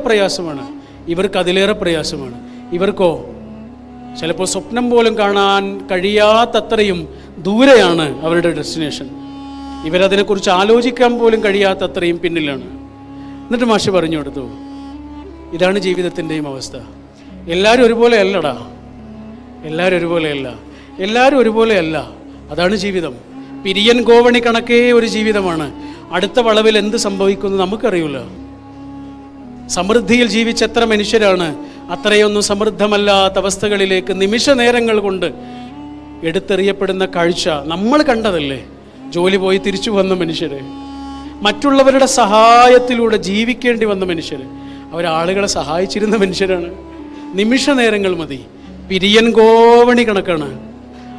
പ്രയാസമാണ്. ഇവർക്കോ ചിലപ്പോൾ സ്വപ്നം പോലും കാണാൻ കഴിയാത്തത്രയും ദൂരെയാണ് അവരുടെ ഡെസ്റ്റിനേഷൻ. ഇവരതിനെക്കുറിച്ച് ആലോചിക്കാൻ പോലും കഴിയാത്തത്രയും പിന്നിലാണ്. എന്നിട്ട് മാഷ് പറഞ്ഞു കൊടുത്തു, ഇതാണ് ജീവിതത്തിൻ്റെയും അവസ്ഥ. എല്ലാവരും ഒരുപോലെയല്ല. അതാണ് ജീവിതം. പിരിയൻ ഗോവണി കണക്കേ ഒരു ജീവിതമാണ്. അടുത്ത വളവിൽ എന്ത് സംഭവിക്കുന്നു നമുക്കറിയില്ല. സമൃദ്ധിയിൽ ജീവിച്ച എത്ര മനുഷ്യരാണ് അത്രയൊന്നും സമൃദ്ധമല്ലാത്ത അവസ്ഥകളിലേക്ക് നിമിഷ നേരങ്ങൾ കൊണ്ട് എടുത്തെറിയപ്പെടുന്ന കാഴ്ച നമ്മൾ കണ്ടതല്ലേ. ജോലി പോയി തിരിച്ചു വന്ന മനുഷ്യര്, മറ്റുള്ളവരുടെ സഹായത്തിലൂടെ ജീവിക്കേണ്ടി വന്ന മനുഷ്യര്, അവരാളുകളെ സഹായിച്ചിരുന്ന മനുഷ്യരാണ്. നിമിഷ നേരങ്ങൾ മതി, പിരിയൻ ഗോവണി കണക്കാണ്.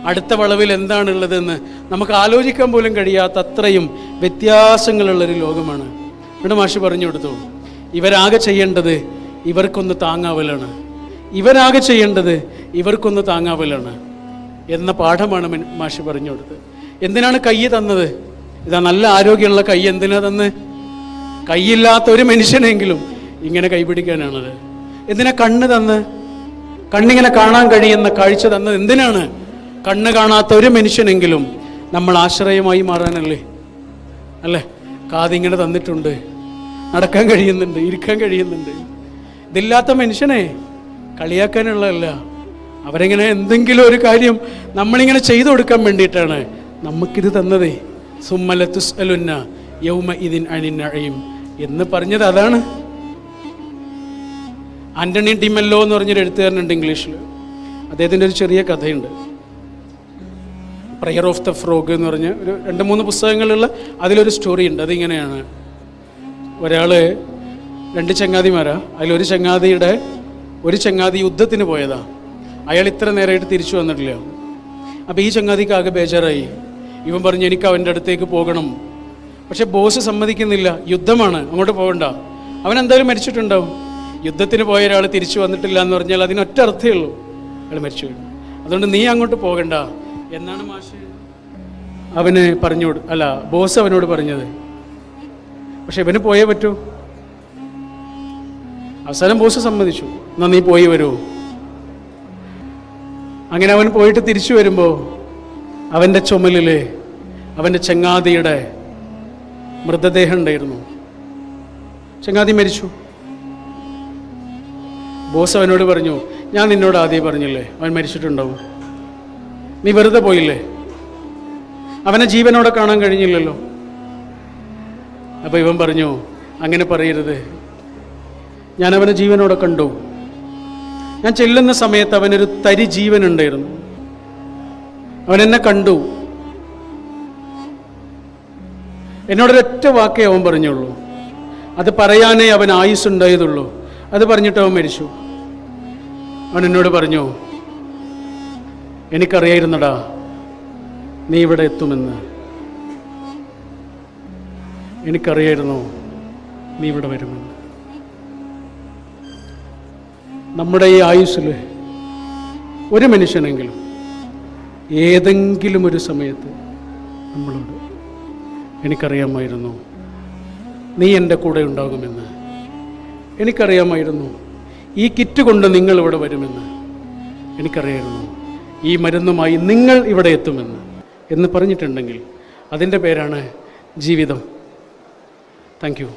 അടുത്ത വളവിൽ എന്താണുള്ളതെന്ന് നമുക്ക് ആലോചിക്കാൻ പോലും കഴിയാത്ത അത്രയും വ്യത്യാസങ്ങളുള്ളൊരു ലോകമാണ്. ഇവിടെ മാഷ് പറഞ്ഞു കൊടുത്തു, ഇവരാകെ ചെയ്യേണ്ടത് ഇവർക്കൊന്ന് താങ്ങാവലാണ് എന്ന പാഠമാണ് മാഷ് പറഞ്ഞു കൊടുത്തത്. എന്തിനാണ് കൈ തന്നത്? ഇതാ നല്ല ആരോഗ്യമുള്ള കൈ എന്തിനാ തന്ന്? കൈയില്ലാത്ത ഒരു മനുഷ്യനെങ്കിലും ഇങ്ങനെ കൈപിടിക്കാനാണത്. എന്തിനാ കണ്ണ് തന്ന്? കണ്ണിങ്ങനെ കാണാൻ കഴിയുന്ന കാഴ്ച തന്നത് എന്തിനാണ്? കണ്ണ് കാണാത്ത ഒരു മനുഷ്യനെങ്കിലും നമ്മൾ ആശ്രയമായി മാറാനല്ലേ, അല്ലേ? കാതിങ്ങനെ തന്നിട്ടുണ്ട്, നടക്കാൻ കഴിയുന്നുണ്ട്, ഇരിക്കാൻ കഴിയുന്നുണ്ട്. ഇതില്ലാത്ത മനുഷ്യനെ കളിയാക്കാനുള്ളതല്ല. അവരെങ്ങനെ എന്തെങ്കിലും ഒരു കാര്യം നമ്മളിങ്ങനെ ചെയ്തു കൊടുക്കാൻ വേണ്ടിയിട്ടാണ് നമുക്കിത് തന്നതേ. സുമ്മല തുസ്അലുന്ന യൗമ ഇദിൻ അനിൻ നഈം എന്ന് പറഞ്ഞത് അതാണ്. ആന്റണി ഡിമെല്ലോ എന്ന് പറഞ്ഞൊരു എഴുത്തുകാരനുണ്ട് ഇംഗ്ലീഷിൽ. അദ്ദേഹത്തിൻ്റെ ഒരു ചെറിയ കഥയുണ്ട്, പ്രയർ ഓഫ് ദ ഫ്രോഗ് എന്ന് പറഞ്ഞ് ഒരു 2-3 പുസ്തകങ്ങളുള്ള അതിലൊരു സ്റ്റോറി ഉണ്ട്. അതിങ്ങനെയാണ്, ഒരാൾ 2 ചങ്ങാതിമാരാ. അതിലൊരു ചങ്ങാതി യുദ്ധത്തിന് പോയതാ. അയാൾ ഇത്ര നേരമായിട്ട് തിരിച്ചു വന്നിട്ടില്ല. അപ്പോൾ ഈ ചങ്ങാതിക്ക് ആകെ ബേജാറായി. ഇവൻ പറഞ്ഞു, എനിക്ക് അവൻ്റെ അടുത്തേക്ക് പോകണം. പക്ഷെ ബോസ് സമ്മതിക്കുന്നില്ല, യുദ്ധമാണ്, അങ്ങോട്ട് പോകണ്ട. അവൻ എന്തായാലും മരിച്ചിട്ടുണ്ടാവും. യുദ്ധത്തിന് പോയ ഒരാൾ തിരിച്ചു വന്നിട്ടില്ല എന്ന് പറഞ്ഞാൽ അതിനൊറ്റ അർത്ഥമേ ഉള്ളൂ, അയാൾ മരിച്ചു വീണു. അതുകൊണ്ട് നീ അങ്ങോട്ട് പോകണ്ട എന്നാണ് മാഷ് അവന് ബോസ് അവനോട് പറഞ്ഞത്. പക്ഷെ ഇവന് പോയേ പറ്റൂ. അവസാനം ബോസ് സമ്മതിച്ചു, എന്നാ നീ പോയി വരൂ. അങ്ങനെ അവൻ പോയിട്ട് തിരിച്ചു വരുമ്പോൾ അവൻ്റെ ചുമലിൽ അവൻ്റെ ചങ്ങാതിയുടെ മൃതദേഹം ഉണ്ടായിരുന്നു. ചങ്ങാതി മരിച്ചു. ബോസ് അവനോട് പറഞ്ഞു, ഞാൻ നിന്നോട് ആദ്യം പറഞ്ഞില്ലേ അവൻ മരിച്ചിട്ടുണ്ടാവും, നീ വെറുതെ പോയില്ലേ, അവനെ ജീവനോടെ കാണാൻ കഴിഞ്ഞില്ലല്ലോ. അപ്പോൾ ഇവൻ പറഞ്ഞു, അങ്ങനെ പറയരുത്, ഞാൻ അവനെ ജീവനോടെ കണ്ടു. ഞാൻ ചെല്ലുന്ന സമയത്ത് അവനൊരു തരി ജീവൻ ഉണ്ടായിരുന്നു. അവൻ എന്നെ കണ്ടു. എന്നോടൊരൊറ്റ വാക്കേ അവൻ പറഞ്ഞുള്ളൂ, അത് പറയാനേ അവൻ ആയുസ്സുണ്ടായതുള്ളൂ. അത് പറഞ്ഞിട്ട് അവൻ മരിച്ചു. അവൻ എന്നോട് പറഞ്ഞു, എനിക്കറിയായിരുന്നടാ നീ ഇവിടെ എത്തുമെന്ന്. എനിക്കറിയായിരുന്നു നീ ഇവിടെ വരുമെന്ന്. നമ്മുടെ ഈ ആയുസ്സിൽ ഒരു മനുഷ്യനെങ്കിലും ഏതെങ്കിലും ഒരു സമയത്ത് നമ്മളോട്, എനിക്കറിയാമായിരുന്നു നീ എൻ്റെ കൂടെ ഉണ്ടാകുമെന്ന്, എനിക്കറിയാമായിരുന്നു ഈ കിറ്റ് കൊണ്ട് നിങ്ങൾ ഇവിടെ വരുമെന്ന്, എനിക്കറിയായിരുന്നു ഈ മരുന്നുമായി നിങ്ങൾ ഇവിടെ എത്തുമെന്ന് എന്ന് പറഞ്ഞിട്ടുണ്ടെങ്കിൽ അതിൻ്റെ പേരാണ് ജീവിതം. Thank you.